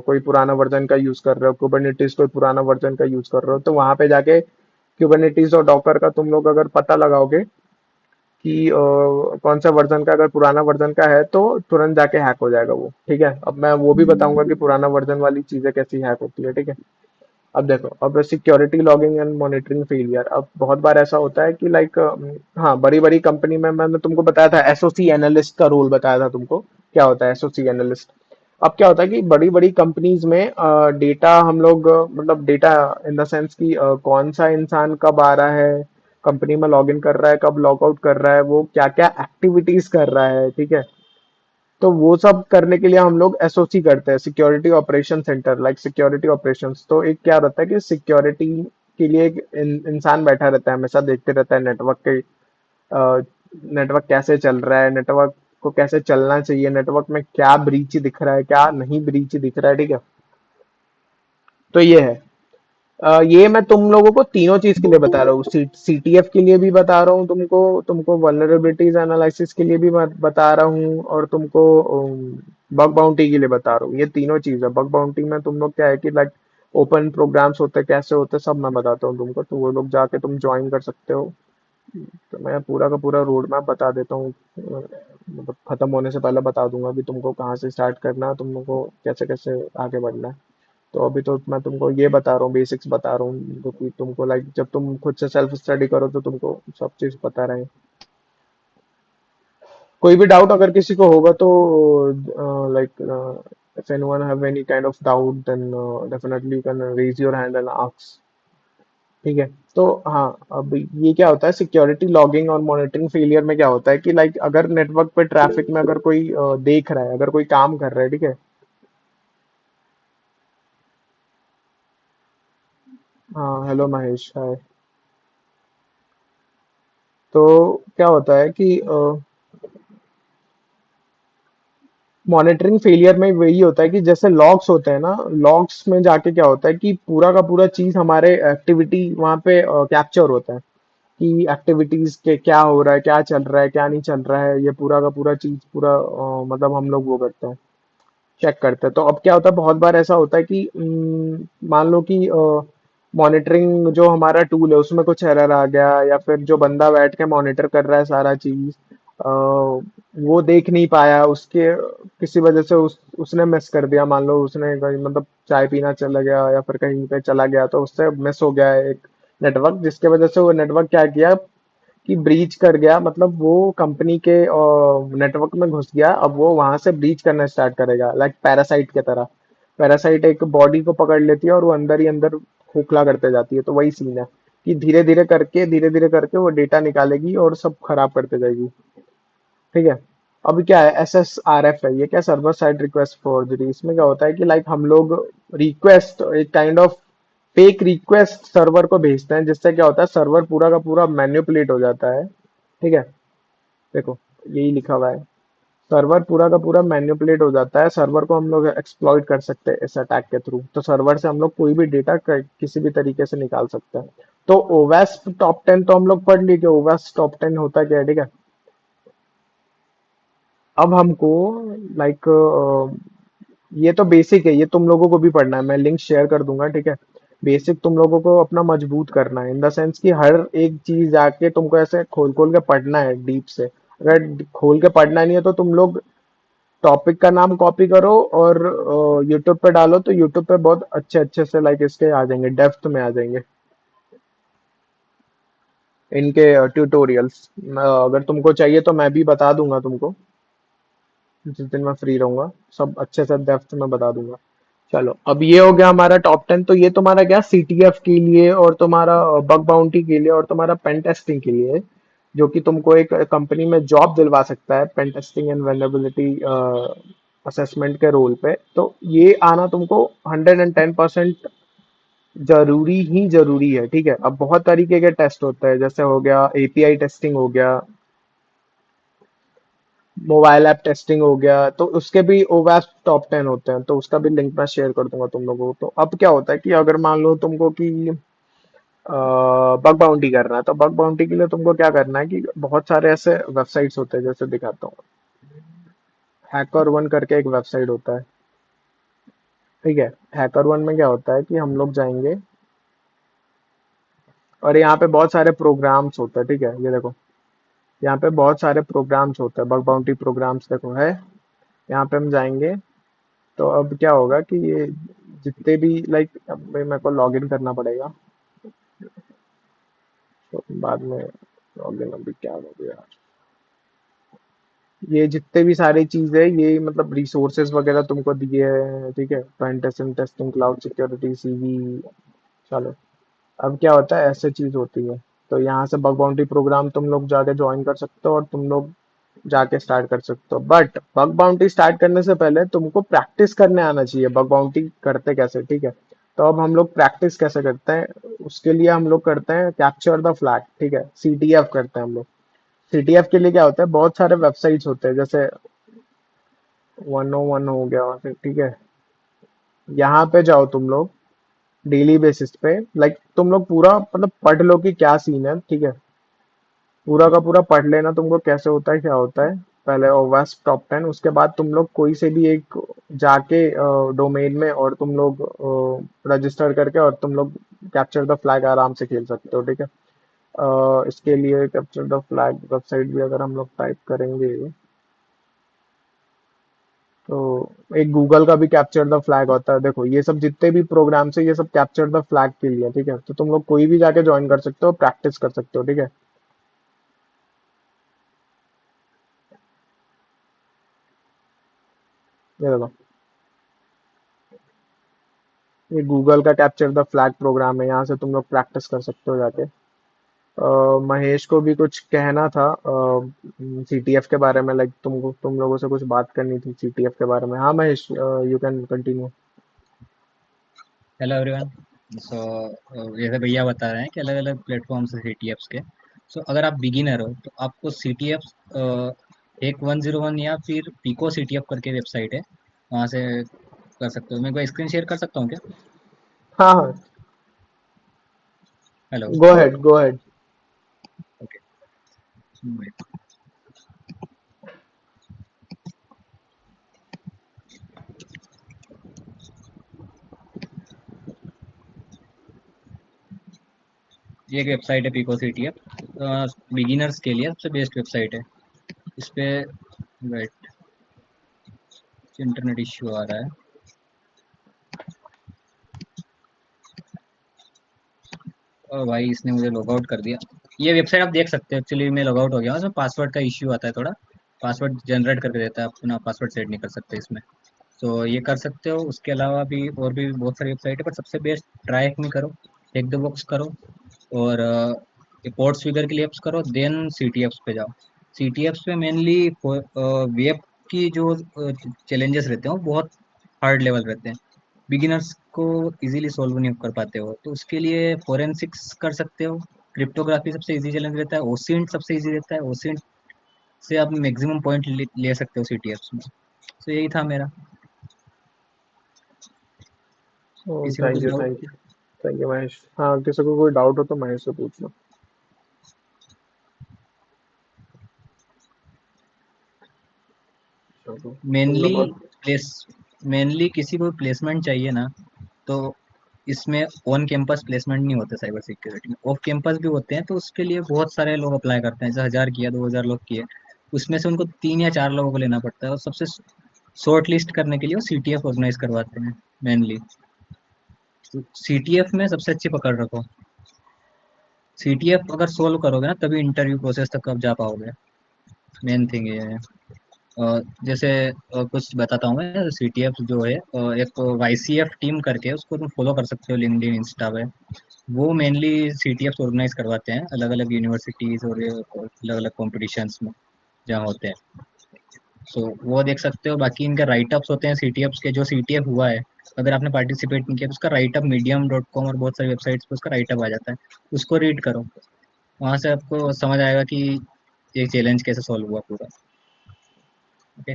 कोई पुराना वर्जन का यूज कर रहे हो, कुबरनेटिस कोई पुराना वर्जन का यूज कर रहे हो, तो वहां पे जाके क्यूबरनेटिस और डॉकर का तुम लोग अगर पता लगाओगे कि कौन सा वर्जन का, अगर पुराना वर्जन का है तो तुरंत जाके हैक हो जाएगा वो। ठीक है। अब मैं वो भी बताऊंगा कि पुराना वर्जन वाली चीजें कैसी हैक होती है। ठीक है। अब देखो, अब security logging and monitoring failure. अब बहुत बार ऐसा होता है कि लाइक हाँ, बड़ी बड़ी कंपनी में मैंने तुमको बताया था, एसओसी एनालिस्ट का रोल बताया था तुमको, क्या होता है एसओसी एनालिस्ट। अब क्या होता है कि बड़ी बड़ी कंपनीज में डेटा हम लोग मतलब डेटा इन द सेंस कि कौन सा इंसान कब आ रहा है कंपनी में, लॉग इन कर रहा है, कब लॉग आउट कर रहा है, वो क्या क्या एक्टिविटीज कर रहा है, ठीक है, तो वो सब करने के लिए हम लोग एसओसी करते हैं, security operation centre, like security operations. तो एक क्या रहता है कि सिक्योरिटी के लिए एक इंसान बैठा रहता है, हमेशा देखते रहता है नेटवर्क के, नेटवर्क कैसे चल रहा है, नेटवर्क को कैसे चलना चाहिए, नेटवर्क में क्या ब्रीच दिख रहा है, क्या नहीं ब्रीच दिख रहा है। ठीक है। तो ये है। ये मैं तुम लोगों को तीनों चीज के लिए बता रहा हूँ, सीटीएफ के लिए भी बता रहा हूँ तुमको, तुमको वल्नरेबिलिटीज एनालिसिस के लिए भी मैं बता रहा हूँ, और तुमको बग बाउंटी के लिए बता रहा हूँ। ये तीनों चीज है। बग बाउंटी में तुम लोग क्या है कि लाइक ओपन प्रोग्राम्स होते हैं, कैसे होते हैं, सब मैं बताता हूँ तुमको, तो वो लोग जाके तुम ज्वाइन कर सकते हो। तो मैं पूरा का पूरा रोड मैप बता देता हूँ, मतलब खत्म होने से पहले बता दूंगा कि तुमको कहाँ से स्टार्ट करना है, तुमको कैसे कैसे आगे बढ़ना है। तो अभी तो मैं तुमको ये बता रहा हूँ, बेसिक्स बता रहा हूँ, जो कि तुमको लाइक जब तुम खुद से सेल्फ स्टडी करो तो तुमको सब चीज पता रहे। कोई भी डाउट अगर किसी को होगा तो like if anyone have any kind of doubt then definitely you can raise your hand and ask। ठीक है। तो हाँ, अब ये क्या होता है सिक्योरिटी लॉगिंग और मॉनिटरिंग फेलियर में, क्या होता है कि लाइक अगर नेटवर्क पे ट्रैफिक में अगर कोई देख रहा है, अगर कोई काम कर रहा है, ठीक है, हाँ हेलो महेश, हाय। तो क्या होता है कि मॉनिटरिंग फेलियर में वही होता है कि जैसे लॉग्स होते हैं ना, लॉग्स में जाके क्या होता है कि पूरा का पूरा चीज हमारे एक्टिविटी वहां पे कैप्चर होता है कि एक्टिविटीज के क्या हो रहा है, क्या चल रहा है, क्या नहीं चल रहा है, ये पूरा का पूरा चीज पूरा मतलब हम लोग वो करते हैं, चेक करते हैं। तो अब क्या होता है बहुत बार ऐसा होता है कि मान लो कि मॉनिटरिंग जो हमारा टूल है उसमें कुछ एरर आ गया, या फिर जो बंदा बैठ के मॉनिटर कर रहा है सारा चीज, अ, वो देख नहीं पाया, उसके किसी वजह से उसने मिस कर दिया, मान लो उसने कहीं मतलब चाय पीना चला गया या फिर कहीं पे चला गया, तो उससे मिस हो गया है एक नेटवर्क, जिसके वजह से वो नेटवर्क क्या किया कि ब्रीच कर गया, मतलब वो कंपनी के नेटवर्क में घुस गया। अब वो वहां से ब्रीच करना स्टार्ट करेगा, लाइक पैरासाइट की तरह। पैरासाइट एक बॉडी को पकड़ लेती है और वो अंदर ही अंदर खोखला करते जाती है, तो वही सीन है कि धीरे धीरे करके वो डेटा निकालेगी और सब खराब करते जाएगी। ठीक है। अभी क्या है, SSRF है, ये क्या, सर्वर साइड रिक्वेस्ट फॉर्जरी। इसमें क्या होता है कि लाइक हम लोग रिक्वेस्ट, एक kind of fake request server को भेजते हैं, जिससे क्या होता है सर्वर पूरा का पूरा मैन्युपुलेट हो जाता है। ठीक है। देखो, यही लिखा हुआ है, सर्वर पूरा का पूरा मैन्युपुलेट हो जाता है, सर्वर को हम लोग एक्सप्लॉइट कर सकते हैं इस अटैक के थ्रू। तो सर्वर से हम लोग कोई भी डेटा किसी भी तरीके से निकाल सकते हैं। तो ओवेस्ट टॉप 10 तो हम लोग पढ़ लिए कि ओवेस्ट टॉप 10 होता क्या है। ठीक है। अब हमको लाइक ये तो बेसिक है, ये तुम लोगों को भी पढ़ना है, मैं लिंक शेयर कर दूंगा। ठीक है। बेसिक तुम लोगों को अपना मजबूत करना है, इन द सेंस कि हर एक चीज जाके तुमको ऐसे खोल खोल के पढ़ना है डीप से। अगर खोल के पढ़ना नहीं है तो तुम लोग टॉपिक का नाम कॉपी करो और यूट्यूब पे डालो, तो यूट्यूब पे बहुत अच्छे अच्छे से लाइक इसके आ जाएंगे, डेप्थ में आ जाएंगे इनके ट्यूटोरियल्स। अगर तुमको चाहिए तो मैं भी बता दूंगा तुमको, जिस दिन मैं फ्री रहूंगा सब अच्छे से डेप्थ में बता दूंगा। चलो, अब ये हो गया हमारा टॉप 10। तो ये तुम्हारा क्या, CTF के लिए और तुम्हारा बग बाउंटी के लिए और तुम्हारा पेन टेस्टिंग के लिए, जो कि तुमको एक कंपनी में जॉब दिलवा सकता है पेन टेस्टिंग एंड वेनेबिलिटी असेसमेंट के रोल पे। तो ये आना तुमको 110% जरूरी ही जरूरी है। ठीक है। अब बहुत तरीके के टेस्ट होते हैं, जैसे हो गया API टेस्टिंग, हो गया मोबाइल ऐप टेस्टिंग, हो गया, तो उसके भी ओवैप टॉप 10 होते हैं, तो उसका भी लिंक मैं शेयर कर दूंगा तुम लोगों को। तो अब क्या होता है कि अगर मान लो तुमको कि बग बाउंटी करना है, तो बग बाउंटी के लिए तुमको क्या करना है कि बहुत सारे ऐसे वेबसाइट्स होते हैं, जैसे दिखाता हूँ। हैकर वन करके एक वेबसाइट होता है। ठीक है। हैकर वन में क्या होता है कि हम लोग जाएंगे और यहाँ पे बहुत सारे प्रोग्राम्स होते हैं। ठीक है, ये देखो, यहाँ पे बहुत सारे प्रोग्राम्स होते हैं, बग बाउंटी प्रोग्राम्स देखो है। यहाँ पे हम जाएंगे, तो अब क्या होगा कि ये जितने भी लाइक, अब मेरे को लॉग इन करना पड़ेगा, तो बाद में लॉग इन अभी क्या हो गया। ये जितने भी सारी चीजें, ये मतलब रिसोर्सेज वगैरह तुमको दिए हैं। ठीक है। Pen testing, testing, cloud security, CV। चलो, अब क्या होता है, ऐसे चीज होती है। तो यहाँ से बग बाउंटी प्रोग्राम तुम लोग जाके ज्वाइन कर सकते हो और तुम लोग जाके स्टार्ट कर सकते हो। बट बग बाउंटी स्टार्ट करने से पहले तुमको प्रैक्टिस करने आना चाहिए, बग बाउंटी करते कैसे। ठीक है। तो अब हम लोग प्रैक्टिस कैसे करते हैं, उसके लिए हम लोग करते हैं कैप्चर द फ्लैग। ठीक है, CTF करते हैं हम लोग। CTF के लिए क्या होता है, बहुत सारे वेबसाइट्स होते हैं, जैसे 101 हो गया फिर। ठीक है। यहाँ पे जाओ तुम लोग, डेली बेसिस पे, लाइक तुम लोग पूरा मतलब पढ़ लो कि क्या सीन है। ठीक है। पूरा का पूरा पढ़ लेना तुमको, कैसे होता है क्या होता है। पहले ओवास्प टॉप 10, उसके बाद तुम लोग कोई से भी एक जाके डोमेन में और तुम लोग रजिस्टर करके और तुम लोग कैप्चर द फ्लैग आराम से खेल सकते हो। ठीक है। इसके लिए कैप्चर द फ्लैग वेबसाइट भी अगर हम लोग टाइप करेंगे, तो एक गूगल का भी कैप्चर द फ्लैग होता है। देखो, ये सब जितने भी प्रोग्राम्स है, ये सब कैप्चर द फ्लैग के लिए। ठीक है। तो तुम लोग कोई भी जाके ज्वाइन कर सकते हो, प्रैक्टिस कर सकते हो। ठीक है। ये देखो, ये गूगल का कैप्चर द फ्लैग प्रोग्राम है, यहाँ से तुम लोग प्रैक्टिस कर सकते हो जाके। महेश को भी कुछ कहना था CTF के बारे में, लाइक तुम लोगों से कुछ बात करनी थी CTF के बारे में। हाँ Mahesh, you can continue. Hello everyone. So जैसे भैया बता रहे हैं कि अलग अलग प्लेटफॉर्म्स है CTFs के। सो अगर आप बिगिनर हो तो आपको CTF एक 101 या फिर पिको CTF करके वेबसाइट है, वहाँ से कर सकते हो। मैं कोई स्क्रीन शेयर कर सकता हूँ क्या? हाँ हाँ, हेलो। गो हेड गो हेड। ओके। ये एक वेबसाइट है पिको CTF, बिगिनर्स के लिए सबसे बेस्ट वेबसाइट है। इस पे वेट, इंटरनेट इश्यू आ रहा है। ओ भाई, इसने मुझे लॉग आउट कर दिया। ये वेबसाइट आप देख सकते हो, एक्चुअली मैं लॉग आउट हो गया हूँ, इसमें पासवर्ड का इश्यू आता है थोड़ा। पासवर्ड जनरेट करके देता है, अपना पासवर्ड सेट नहीं कर सकते इसमें। तो ये कर सकते हो। उसके अलावा भी और भी बहुत सारी वेबसाइट है, पर सबसे बेस्ट ट्राई में करो, टेक द बॉक्स करो, और पोर्ट्स फिगर के लिए एप्स करो, देन सी टी एप्स पे जाओ। सी टी एप्स पे मेनली वेब की जो चैलेंजेस रहते हैं वो बहुत हार्ड लेवल रहते हैं, बिगिनर्स को इजीली सॉल्व नहीं कर पाते हो। तो उसके लिए फोरेंसिक्स कर सकते हो, क्रिप्टोग्राफी सबसे इजी चैलेंज रहता है, ओसिंट सबसे इजी रहता है, ओसिंट से आप मैक्सिमम पॉइंट ले सकते हो सी टी एप्स में। तो यही था मेरा। किसी को थैंक कुछ you, doubt? Thank you, thank you Mahesh. हाँ, किसी को कोई डाउट हो तो महेश से पूछना। चलो, तुमने मेनली बहुत। प्लेस मेनली किसी को प्लेसमेंट चाहिए ना, तो इसमें ऑन कैंपस प्लेसमेंट नहीं होते साइबर सिक्योरिटी में, ऑफ कैंपस भी होते हैं। तो उसके लिए बहुत सारे लोग अप्लाई करते हैं, जैसे 1000 किया, 2000 लोग किए, उसमें से उनको 3 या 4 लोगों को लेना पड़ता है, और सबसे शॉर्ट लिस्ट करने के लिए वो सी टी एफ ऑर्गेनाइज करवाते हैं मेनली। तो सी टी एफ में सबसे अच्छी पकड़ रखो। सी टी एफ अगर सोल्व करोगे ना, तभी इंटरव्यू प्रोसेस तक आप जा पाओगे। मेन थिंग ये है। जैसे कुछ बताता हूँ मैं। सी टी एफ जो है, एक वाई सी एफ टीम करके, उसको तुम फॉलो कर सकते हो लिंक्डइन, इंस्टा पे। वो mainly C T F organise करवाते हैं अलग अलग यूनिवर्सिटीज और अलग अलग कॉम्पिटिशन्स में जहाँ होते हैं। सो वो देख सकते हो। बाकी इनके राइट अप्स होते हैं सी टी एफ के, जो सी टी एफ हुआ है, अगर आपने पार्टिसिपेट नहीं किया तो उसका right up medium dot com और बहुत सारी वेबसाइट्स पे उसका राइट अप आ जाता है। उसको रीड करो, वहाँ से आपको समझ आएगा कि ये चैलेंज कैसे सॉल्व हुआ पूरा। ओके।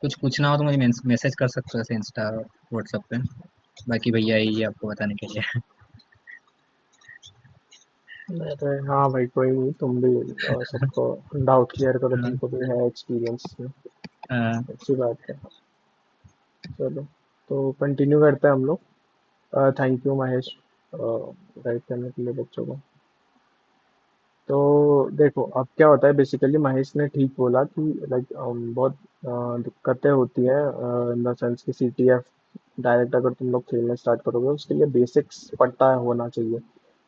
कुछ पूछना हो तो मुझे मैसेज कर सकते हो, ऐसे इंस्टा, व्हाट्सएप पे। बाकी भैया यही है आपको बताने के लिए। अरे हाँ भाई, कोई नहीं, तुम भी सबको डाउट क्लियर करो, हाँ, तुमको भी है एक्सपीरियंस में। हाँ, अच्छी बात है। चलो, तो कंटिन्यू करते हैं हम लोग। थैंक यू महेश, गाइड करने के लिए बच्चों को। तो देखो, अब क्या होता है, बेसिकली महेश ने ठीक बोला कि लाइक बहुत दिक्कतें होती है इन द सेंस कि सीटीएफ डायरेक्ट अगर तुम लोग खेलने स्टार्ट करोगे, उसके लिए बेसिक्स पता होना चाहिए।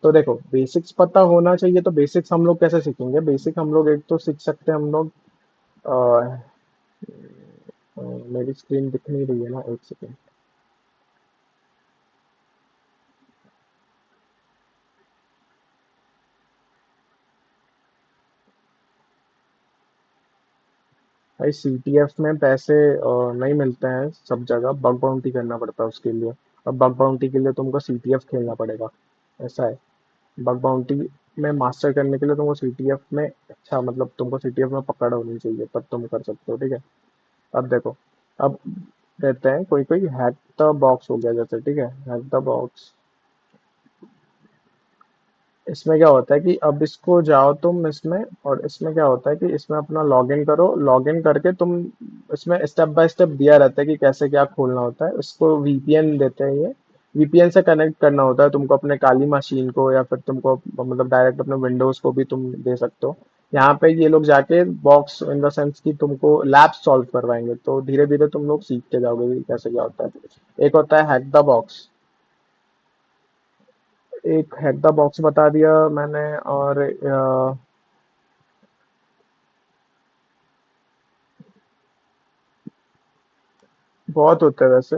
तो देखो, बेसिक्स पता होना चाहिए, तो बेसिक्स हम लोग कैसे सीखेंगे? बेसिक हम लोग एक तो सीख सकते हैं हम लोग। अ, मेरी स्क्रीन दिख नहीं रही है ना, एक सेकेंड। भाई सीटीएफ में पैसे नहीं मिलते हैं सब जगह, बग बाउंटी करना पड़ता है उसके लिए। अब बग बाउंटी के लिए तुमको सीटीएफ खेलना पड़ेगा, ऐसा है। बग बाउंटी में मास्टर करने के लिए तुमको सीटीएफ में, अच्छा मतलब तुमको सीटीएफ में पकड़ होनी चाहिए, तब तुम कर सकते हो, ठीक है। अब देखो, अब कहते हैं कोई कोई हैक द बॉक्स हो गया जैसे, ठीक है, हैक द बॉक्स। इसमें क्या होता है कि अब इसको जाओ तुम इसमें, और इसमें क्या होता है कि इसमें अपना लॉगिन करो, लॉगिन करके तुम, इसमें स्टेप बाय स्टेप दिया रहता है कि कैसे क्या खोलना होता है। इसको वीपीएन देते हैं ये। वीपीएन से कनेक्ट करना होता है तुमको अपने काली मशीन को, या फिर तुमको मतलब डायरेक्ट अपने विंडोज को भी तुम दे सकते हो। यहाँ पे ये लोग जाके बॉक्स इन द सेंस कि तुमको लैब सॉल्व करवाएंगे, तो धीरे धीरे तुम लोग सीखते जाओगे कि कैसे क्या होता है। एक होता है हैक द बॉक्स, एक हैक द बॉक्स बता दिया मैंने, और बहुत होते हैं वैसे।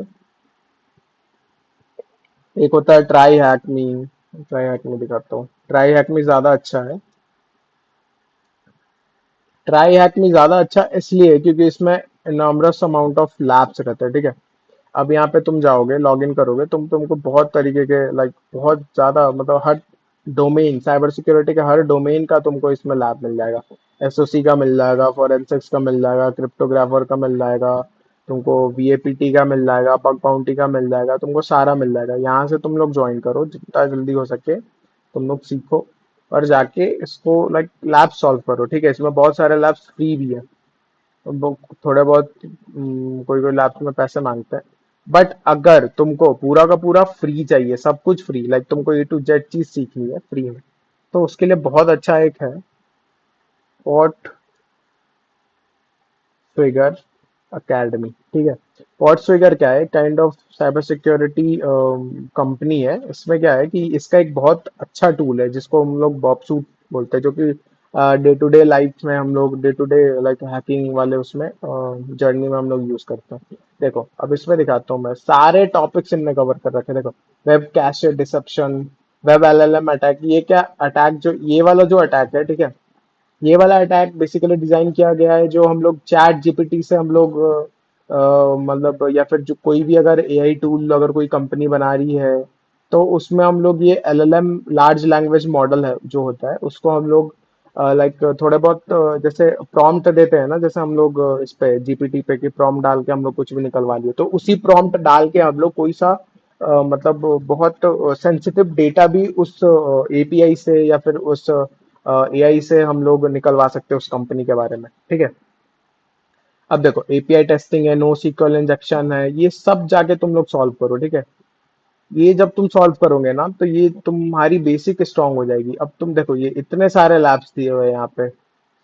एक होता है ट्राई हैक मी। ट्राई हैक मी दिखाता हूँ, ट्राई हैक मी ज्यादा अच्छा है। ट्राई हैक मी ज्यादा अच्छा इसलिए है क्योंकि इसमें इनॉमरस अमाउंट ऑफ लैब्स रहते हैं, ठीक है। अब यहाँ पे तुम जाओगे, लॉगिन करोगे, तुमको बहुत तरीके के लाइक बहुत ज्यादा मतलब हर डोमेन, साइबर सिक्योरिटी के हर डोमेन का तुमको इसमें लैब मिल जाएगा। एसओसी का मिल जाएगा, फॉरेंसिक्स का मिल जाएगा, क्रिप्टोग्राफर का मिल जाएगा, तुमको वीएपीटी का मिल जाएगा, बग बाउंटी का मिल जाएगा, तुमको सारा मिल जाएगा। यहाँ से तुम लोग ज्वाइन करो जितना जल्दी हो सके, तुम लोग सीखो और जाके इसको लाइक लैब सॉल्व करो, ठीक है। इसमें बहुत सारे लैब्स फ्री भी है, थोड़े बहुत कोई कोई लैब्स में पैसे मांगते हैं। बट अगर तुमको पूरा का पूरा फ्री चाहिए, सब कुछ फ्री, लाइक तुमको A to Z चीज सीखनी है फ्री में, तो उसके लिए बहुत अच्छा एक है पॉट स्विगर अकेडमी। ठीक है, पॉट स्विगर क्या है, kind of cyber security company है। इसमें क्या है कि इसका एक बहुत अच्छा टूल है जिसको हम लोग बॉब सूट बोलते हैं, जो कि डे टू डे लाइफ में हम लोग day to day like hacking वाले उसमें जर्नी में हम लोग यूज करते हैं। देखो अब इसमें दिखाता हूँ, मैं सारे टॉपिक्स इनने कवर कर रखे हैं। देखो, web cache deception, web LLM attack. ये क्या अटैक, जो ये वाला जो अटैक है, ठीक है, ये वाला अटैक बेसिकली डिजाइन किया गया है, जो हम लोग चैट जीपीटी से हम लोग मतलब, या फिर जो कोई भी अगर AI टूल अगर कोई कंपनी बना रही है, तो उसमें हम लोग ये LLM लार्ज लैंग्वेज मॉडल है जो होता है, उसको हम लोग लाइक थोड़े बहुत जैसे प्रॉम्प्ट देते हैं ना, जैसे हम लोग इस पे जीपीटी पे की प्रॉम्प्ट डाल के हम लोग कुछ भी निकलवा लिए, तो उसी प्रॉम्प्ट डाल के हम लोग कोई सा मतलब बहुत सेंसिटिव डेटा भी उस API से या फिर उस AI से हम लोग निकलवा सकते हैं उस कंपनी के बारे में। ठीक है, अब देखो API टेस्टिंग है, नो SQL इंजेक्शन है, ये सब जाके तुम लोग सॉल्व करो। ठीक है, ये जब तुम सॉल्व करोगे ना, तो ये तुम्हारी बेसिक स्ट्रांग हो जाएगी। अब तुम देखो, ये इतने सारे लैब्स दिए हुए हैं यहाँ पे,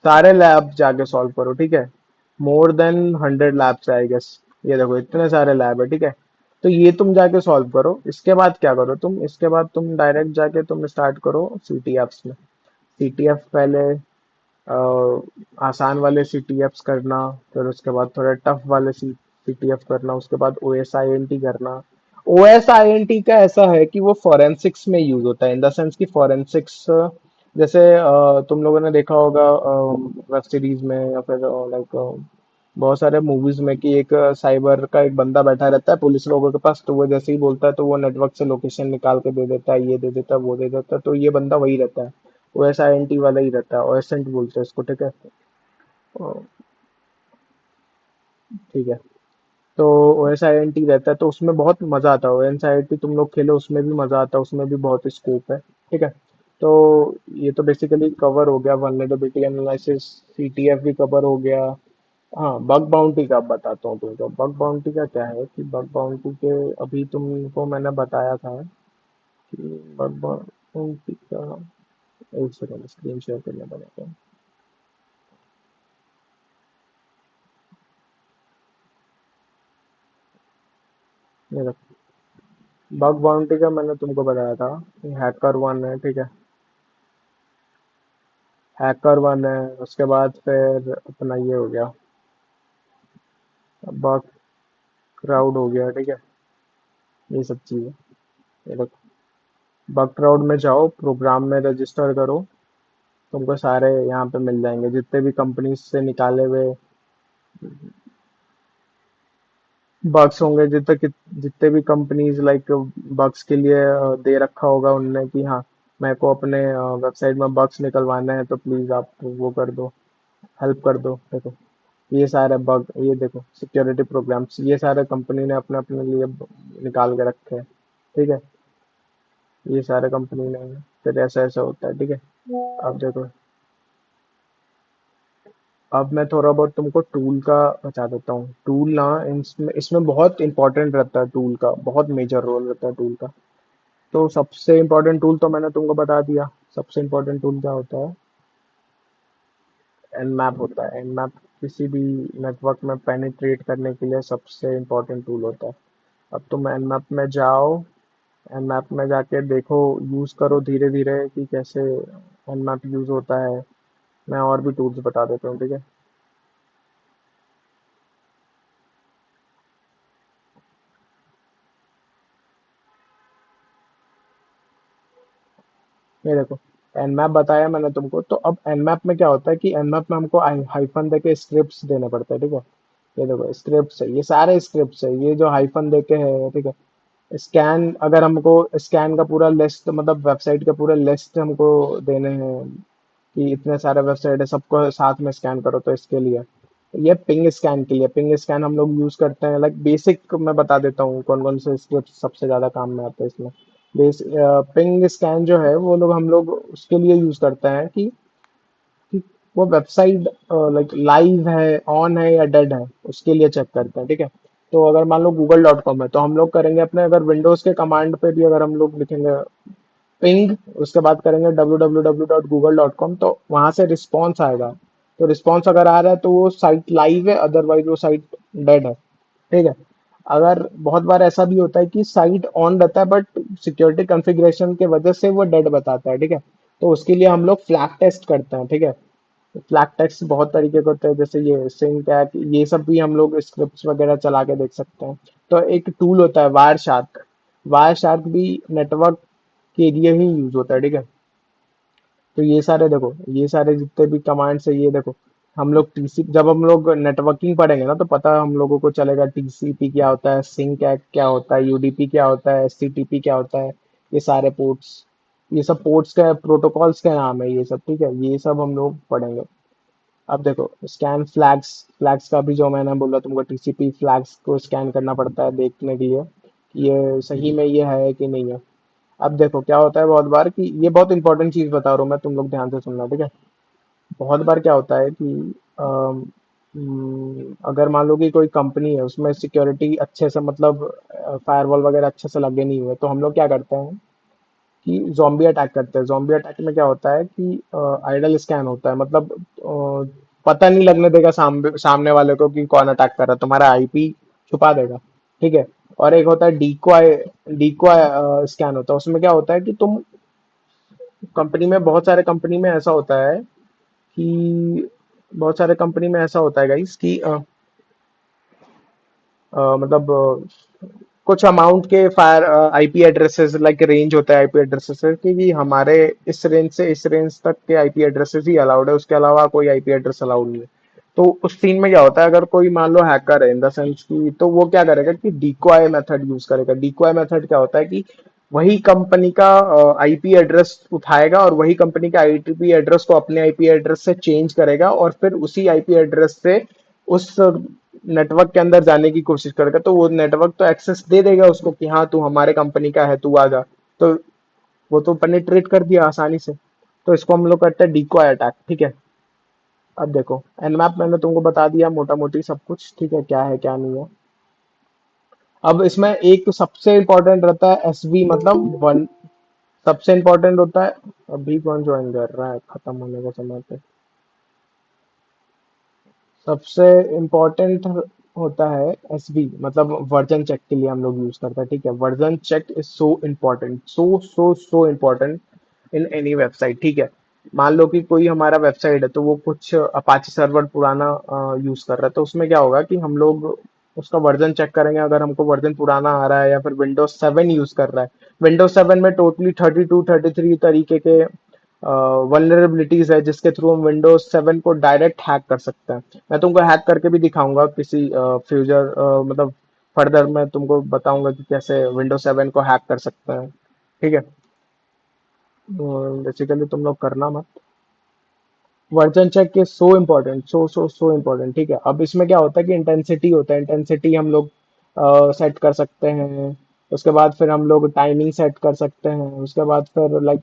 सारे लैब जाके सॉल्व करो। ठीक है, more than 100 labs I guess. ये देखो इतने सारे लैब है। ठीक है, तो ये तुम जाके सॉल्व करो। इसके बाद क्या करो तुम, इसके बाद तुम डायरेक्ट जाके तुम स्टार्ट करो CTFs में। CTF पहले आसान वाले CTFs करना, फिर उसके बाद थोड़े टफ वाले CTF करना, उसके बाद OSINT करना। OSINT का ऐसा है कि वो फॉरेंसिक्स में यूज होता है, इन द सेंस कि फॉरेंसिक्स जैसे तुम लोगों ने देखा होगा वेब सीरीज में या फिर लाइक बहुत सारे मूवीज में कि एक साइबर का एक बंदा बैठा रहता है पुलिस लोगों के पास, तो वो जैसे ही बोलता है तो वो नेटवर्क से लोकेशन निकाल के दे देता है, ये दे देता है, वो दे देता है, तो ये बंदा वही रहता है। OSINT वाला ही रहता है, OSINT बोलते हैं इसको। ठीक है, अ, ठीक है, तो OSINT रहता है, तो उसमें बहुत मजा आता है। OSINT तुम लोग खेलो, उसमें भी मजा आता है, उसमें भी बहुत स्कोप है। ठीक है, तो ये तो बेसिकली कवर हो गया, वल्नरेबिलिटी एनालिसिस, CTF भी कवर हो गया। हाँ, बग बाउंटी का अब बताता हूँ तुमको। बग बाउंटी का क्या है कि बग बाउंटी के अभी तुमको मैंने बताया था कि बग बाउंटी का, एक सेकंड स्क्रीन शेयर करना पड़ेगा। ये देखो, बग बाउंटी का मैंने तुमको बताया था कि हैकर वन है। ठीक है, हैकर वन है, उसके बाद फिर अपना ये हो गया, बग क्राउड हो गया। ठीक है, ये सब चीज़ें। ये देखो, बग क्राउड में जाओ, प्रोग्राम में रजिस्टर करो, तुमको सारे यहाँ पे मिल जाएंगे जितने भी कंपनी से निकाले हुए बग्स होंगे, जितने भी कंपनीज लाइक बग्स के लिए दे रखा होगा उनने कि हाँ, मेरे को अपने वेबसाइट में बग्स निकलवाने हैं, तो प्लीज आप वो कर दो, हेल्प कर दो। देखो, ये सारे बग, ये देखो सिक्योरिटी प्रोग्राम्स, ये सारे कंपनी ने अपने अपने लिए निकाल के रखे हैं। ठीक है, ये सारे कंपनी ने, फिर ऐसा ऐसा होता है। ठीक है, अब देखो, अब मैं थोड़ा बहुत तुमको टूल का बता देता हूँ। टूल ना, इसमें इसमें बहुत इंपॉर्टेंट रहता है, टूल का बहुत मेजर रोल रहता है टूल का। तो सबसे इम्पोर्टेंट टूल तो मैंने तुमको बता दिया। सबसे इम्पोर्टेंट टूल क्या होता है, Nmap होता है। Nmap किसी भी नेटवर्क में पेनिट्रेट करने के लिए सबसे इम्पोर्टेंट टूल होता है। अब तुम Nmap में जाओ, Nmap में जाके देखो, यूज करो धीरे धीरे कि कैसे Nmap यूज होता है। मैं और भी टूल्स बता देता हूँ। ठीक है, ये देखो, Nmap बताया मैंने तुमको, तो अब Nmap में क्या होता है कि Nmap में हमको हाइफन देके स्क्रिप्ट्स देने पड़ते हैं। ठीक है, ये देखो स्क्रिप्ट्स है, ये सारे स्क्रिप्ट्स है, ये जो हाइफन देके है। ठीक है, स्कैन, अगर हमको स्कैन का पूरा लिस्ट, मतलब वेबसाइट का पूरा लिस्ट हमको देने हैं कि इतने सारे वेबसाइट है, सबको साथ में स्कैन करो, तो इसके लिए ये पिंग स्कैन के लिए, पिंग स्कैन हम लोग यूज करते हैं। लाइक बेसिक मैं बता देता हूँ कौन कौन से स्क्रिप्ट सबसे ज्यादा काम में आते हैं इसमें। पिंग स्कैन जो है वो लोग हम लोग उसके लिए यूज करते हैं कि वो वेबसाइट लाइक लाइव है, ऑन है या डेड है, उसके लिए चेक करते हैं। ठीक है, तो अगर मान लो google.com है तो हम लोग करेंगे अपने, अगर विंडोज के कमांड पे भी अगर हम लोग लिखेंगे पिंग, उसके बाद करेंगे www.google.com, तो वहां से रिस्पॉन्स आएगा। तो रिस्पॉन्स अगर आ रहा है तो वो साइट लाइव है, अदरवाइज वो साइट डेड है। ठीक है। अगर बहुत बार ऐसा भी होता है कि साइट ऑन रहता है बट सिक्योरिटी कॉन्फ़िगरेशन के वजह से वो डेड बताता है। ठीक है। तो उसके लिए हम लोग फ्लैग टेस्ट करते हैं। ठीक है। फ्लैग टेस्ट बहुत तरीके के होते हैं, जैसे ये सिंकैक, ये सब भी हम लोग स्क्रिप्ट्स वगैरह चला के देख सकते हैं। तो एक टूल होता है वायर शार्क। वायर शार्क भी नेटवर्क के लिए ही यूज होता है। ठीक है। तो ये सारे देखो, ये सारे जितने भी कमांड्स है, ये देखो, हम लोग टीसी जब हम लोग नेटवर्किंग पढ़ेंगे ना तो पता हम लोगों को चलेगा टीसीपी क्या होता है, सिंक क्या होता है, यूडीपी क्या होता है, एसटीटीपी क्या होता है। ये सारे पोर्ट्स, ये सब पोर्ट्स का प्रोटोकॉल्स का नाम है ये सब। ठीक है। ये सब हम लोग पढ़ेंगे। अब देखो स्कैन फ्लैग्स, फ्लैग्स का भी जो मैंने बोला तुमको, टीसीपी फ्लैग्स को स्कैन करना पड़ता है देखने के लिए कि ये सही में ये है कि नहीं है। अब देखो क्या होता है बहुत बार कि ये बहुत इंपॉर्टेंट चीज बता रहा हूँ मैं, तुम लोग ध्यान से सुनना। ठीक है। बहुत बार क्या होता है कि अगर मान लो कि कोई कंपनी है उसमें सिक्योरिटी अच्छे से, मतलब फायरवॉल वगैरह अच्छे से लगे नहीं हुए, तो हम लोग क्या करते हैं कि जॉम्बी अटैक करते हैं। जॉम्बी अटैक में क्या होता है कि आइडल स्कैन होता है, मतलब पता नहीं लगने देगा सामने वाले को कि कौन अटैक कर रहा है, तुम्हारा आईपी छुपा देगा। ठीक है। और एक होता है डीकॉय, डीकॉय स्कैन होता है। उसमें क्या होता है कि तुम कंपनी में, बहुत सारे कंपनी में ऐसा होता है कि बहुत सारे कंपनी में ऐसा होता है गाइस कि मतलब कुछ अमाउंट के fire IP addresses, like range होता है आईपी एड्रेसेस कि जी हमारे इस रेंज से इस रेंज तक के आईपी एड्रेसेस ही अलाउड है, उसके अलावा कोई आईपी एड्रेस अलाउड नहीं है। तो उस सीन में क्या होता है, अगर कोई मान लो हैकर है इन द सेंस की, तो वो क्या करेगा कि डिकॉय मेथड यूज करेगा। डिकॉय मेथड क्या होता है कि वही कंपनी का आईपी एड्रेस उठाएगा और वही कंपनी के आईपी एड्रेस को अपने आईपी एड्रेस से चेंज करेगा और फिर उसी आईपी एड्रेस से उस नेटवर्क के अंदर जाने की कोशिश करेगा। तो वो नेटवर्क तो एक्सेस दे देगा उसको कि हाँ तू हमारे कंपनी का है, तू आ जा। तो वो तो पेनिट्रेट कर दिया आसानी से। तो इसको हम लोग करते हैं डिकॉय अटैक। ठीक है। अब देखो एनमैप मैंने तुमको बता दिया मोटा मोटी सब कुछ, ठीक है, क्या है क्या नहीं है। अब इसमें एक तो सबसे इम्पोर्टेंट रहता है एसवी, मतलब वन, सबसे इम्पोर्टेंट होता है। अभी कौन ज्वाइन कर रहा है खत्म होने के समय पे। सबसे इम्पोर्टेंट होता है एसवी, मतलब वर्जन चेक के लिए हम लोग यूज करते हैं। ठीक है। Version check is so important, so important in any website. ठीक है। मान लो कि कोई हमारा वेबसाइट है तो वो कुछ अपाची सर्वर पुराना यूज कर रहा है, तो उसमें क्या होगा कि हम लोग उसका वर्जन चेक करेंगे। अगर हमको वर्जन पुराना आ रहा है या फिर विंडोज 7 यूज कर रहा है, विंडोज 7 में टोटली 32 33 तरीके के वल्नरेबिलिटीज है जिसके थ्रू हम विंडोज 7 को डायरेक्ट हैक कर सकते हैं। मैं तुमको हैक करके भी दिखाऊंगा किसी फ्यूचर, मतलब फर्दर मैं तुमको बताऊंगा कि कैसे विंडोज 7 को हैक कर सकते हैं। ठीक है। बेसिकली तुम लोग करना मत, version check is so important, so important. ठीक है। अब इसमें क्या होता है कि इंटेंसिटी होता है, इंटेंसिटी हम लोग सेट कर सकते हैं। उसके बाद फिर हम लोग टाइमिंग सेट कर सकते हैं। उसके बाद फिर लाइक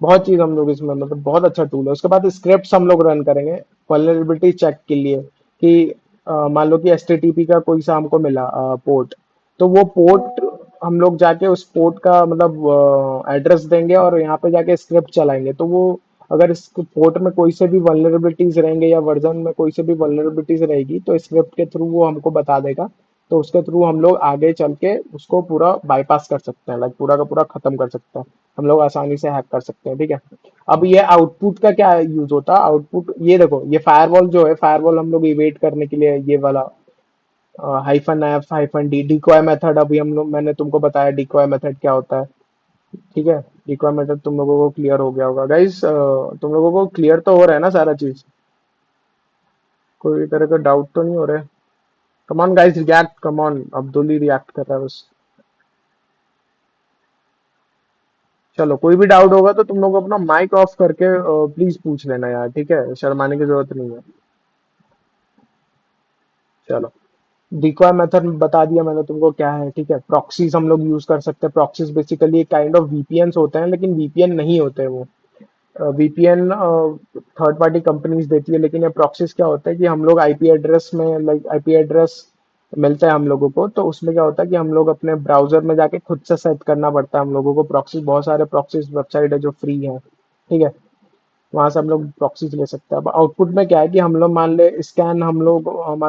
बहुत चीज हम लोग इसमें, मतलब बहुत अच्छा टूल है। उसके बाद स्क्रिप्ट्स हम लोग रन करेंगे वल्नरेबिलिटी चेक के लिए कि मान लो कि एचटीटीपी का कोई सा हमको मिला पोर्ट, तो वो पोर्ट हम लोग जाके उस पोर्ट का मतलब एड्रेस देंगे और यहाँ पे जाके स्क्रिप्ट चलाएंगे। तो वो अगर इस पोर्ट में कोई से भी वल्नरेबिलिटीज रहेंगे या वर्जन में कोई से भी वल्नरेबिलिटीज रहेगी तो स्क्रिप्ट के थ्रू वो हमको बता देगा। तो उसके थ्रू हम लोग आगे चल के उसको पूरा बाईपास कर सकते हैं, लाइक पूरा का पूरा खत्म कर सकते हैं। हम लोग आसानी से हैक कर सकते हैं। ठीक है। अब ये आउटपुट का क्या यूज होता है, आउटपुट ये देखो, ये फायरवॉल जो है, फायरवॉल हम लोग इवेट करने के लिए ये वाला hyphen F hyphen D, decoy method, अभी हम लोग, मैंने तुमको बताया डिकॉय मेथड क्या होता है। ठीक है। डिकॉय मेथड तुम लोगों को क्लियर हो गया होगा गाइस, तुम लोगों को क्लियर तो हो रहा है ना सारा चीज, कोई तरह का डाउट तो नहीं हो रहा है। Come on guys react, come on, Abdul he react कर रहा है बस। चलो कोई भी डाउट होगा तो तुम लोग अपना माइक ऑफ करके प्लीज पूछ लेना यार, ठीक है, शर्माने की जरूरत नहीं है। चलो डिकॉय मेथड बता दिया मैंने तुमको क्या है। ठीक है। प्रॉक्सीज हम लोग यूज कर सकते हैं। प्रॉक्सीज बेसिकली एक काइंड ऑफ वीपीएन होते हैं, लेकिन वीपीएन नहीं होते वो। वीपीएन थर्ड पार्टी कंपनीज देती है, लेकिन ये प्रॉक्सीज क्या होता है कि हम लोग आईपी एड्रेस में, लाइक आईपी एड्रेस मिलता है हम लोगों को, तो उसमें क्या होता है कि हम लोग अपने ब्राउजर में जाके खुद से सेट करना पड़ता है हम लोगों को प्रॉक्सी। बहुत सारे प्रॉक्सीज वेबसाइट है जो फ्री है, ठीक है, वहां से हम लोग प्रॉक्सीज ले सकते हैं। अब आउटपुट में क्या है कि हम लोग मान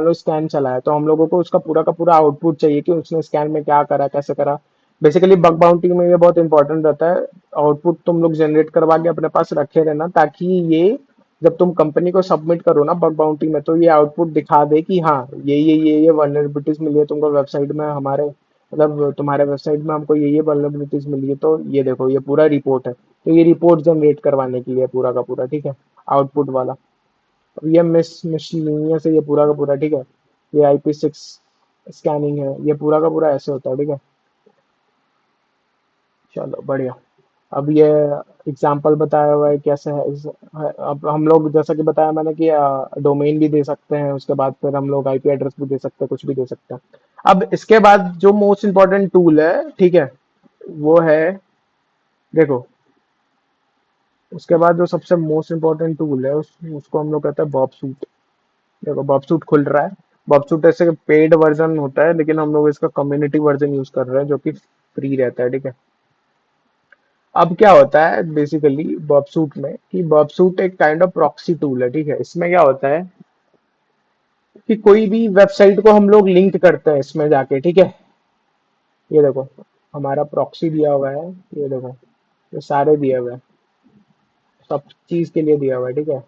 लो स्कैन चला है, तो हम लोगों को उसका पूरा का पूरा आउटपुट चाहिए कि उसने स्कैन में क्या करा, कैसे करा। बेसिकली बग बाउंटी में ये बहुत इंपॉर्टेंट रहता है। आउटपुट तुम लोग जनरेट करवा के अपने पास रखे रहना, ताकि ये जब तुम कंपनी को सबमिट करो ना बग बाउंटी में, तो ये आउटपुट दिखा दे कि हाँ ये वल्नरेबिलिटीज मिली है तुमको वेबसाइट में, हमारे मतलब तुम्हारे वेबसाइट में हमको ये वल्नरेबिलिटीज मिली है, तो ये देखो ये पूरा रिपोर्ट है। तो ये रिपोर्ट जनरेट करवाने के लिए पूरा का पूरा, ठीक है, आउटपुट वाला। अब ये मिसलिनियस है ये पूरा का पूरा, ठीक है। ये IP6 स्कैनिंग है, ये पूरा का पूरा ऐसे होता है, ठीक है। चलो बढ़िया। अब ये एग्जाम्पल बताया हुआ है कैसे है अब हम लोग जैसा कि बताया मैंने कि डोमेन भी दे सकते हैं, उसके बाद फिर हम लोग IP एड्रेस भी दे सकते हैं, कुछ भी दे सकते हैं। अब इसके बाद जो मोस्ट इम्पोर्टेंट टूल है, ठीक है, वो है, देखो, उसके बाद जो सबसे मोस्ट इम्पोर्टेंट टूल है उसको हम लोग कहते हैं बॉब सूट। देखो बॉब सूट खुल रहा है। बॉब सूट ऐसे पेड वर्जन होता है, लेकिन हम लोग इसका कम्युनिटी वर्जन यूज कर रहे हैं जो कि फ्री रहता है, ठीक है। अब क्या होता है बेसिकली बॉब सूट में, कि बॉब सूट एक काइंड ऑफ प्रॉक्सी टूल है, ठीक है। इसमें क्या होता है कि कोई भी वेबसाइट को हम लोग लिंक करते हैं इसमें जाके, ठीक है। ये देखो हमारा प्रॉक्सी दिया हुआ है, ये देखो, ये सारे दिए हुए हैं, सब चीज के लिए दिया हुआ है, ठीक है।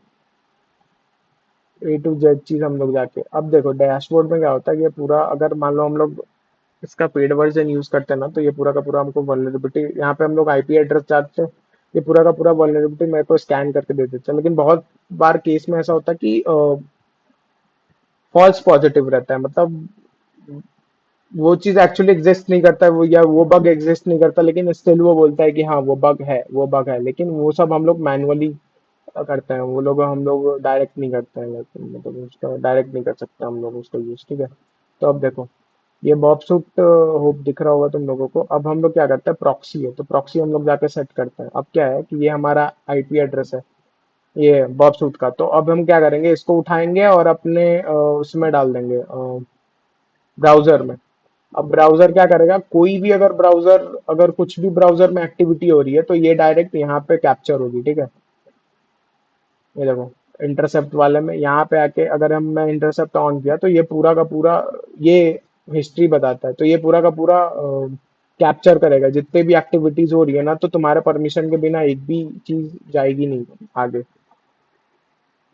A to Z चीज हम लोग जाके, अब देखो डैशबोर्ड में क्या होता है, ये पूरा अगर मान लो हम लोग इसका पेड वर्जन यूज करते हैं ना, तो ये पूरा का पूरा हमको वल्नरेबिलिटी, यहाँ पे हम लोग IP एड्रेस चाहते हैं, ये पूरा का पूरा वल्नरेबिलिटी मेरे को स्कैन करके दे देता है। लेकिन बहुत बार केस में ऐसा होता है कि फॉल्स पॉजिटिव रहता है, मतलब वो चीज एक्चुअली एग्जिस्ट नहीं करता है, वो या वो बग एग्जिस्ट नहीं करता, लेकिन स्टिल वो बोलता है कि हाँ वो बग है, वो बग है। लेकिन वो सब हम लोग मैनुअली करते हैं, वो लोग हम लोग डायरेक्ट नहीं करते हैं, लेकिन मतलब उसका डायरेक्ट नहीं कर सकते हम लोग उसका यूज, ठीक है। तो अब देखो ये बॉब सूट होप दिख रहा होगा तुम लोगों को। अब हम लोग क्या करते हैं, प्रॉक्सी है, तो प्रॉक्सी हम लोग जाके सेट करते हैं। अब क्या है कि ये हमारा IP एड्रेस है, ये बॉब सूट का। तो अब हम क्या करेंगे, इसको उठाएंगे और अपने उसमें डाल देंगे ब्राउजर में। अब ब्राउजर क्या करेगा, कोई भी अगर ब्राउजर, अगर कुछ भी ब्राउजर में एक्टिविटी हो रही है, तो ये डायरेक्ट यहाँ पे कैप्चर होगी, ठीक है। ये देखो इंटरसेप्ट वाले में यहाँ पे आके अगर हम मैं इंटरसेप्ट ऑन किया, तो ये पूरा का पूरा ये हिस्ट्री बताता है। तो ये पूरा का पूरा कैप्चर करेगा जितने भी एक्टिविटीज हो रही है ना, तो तुम्हारे परमिशन के बिना एक भी चीज जाएगी नहीं आगे।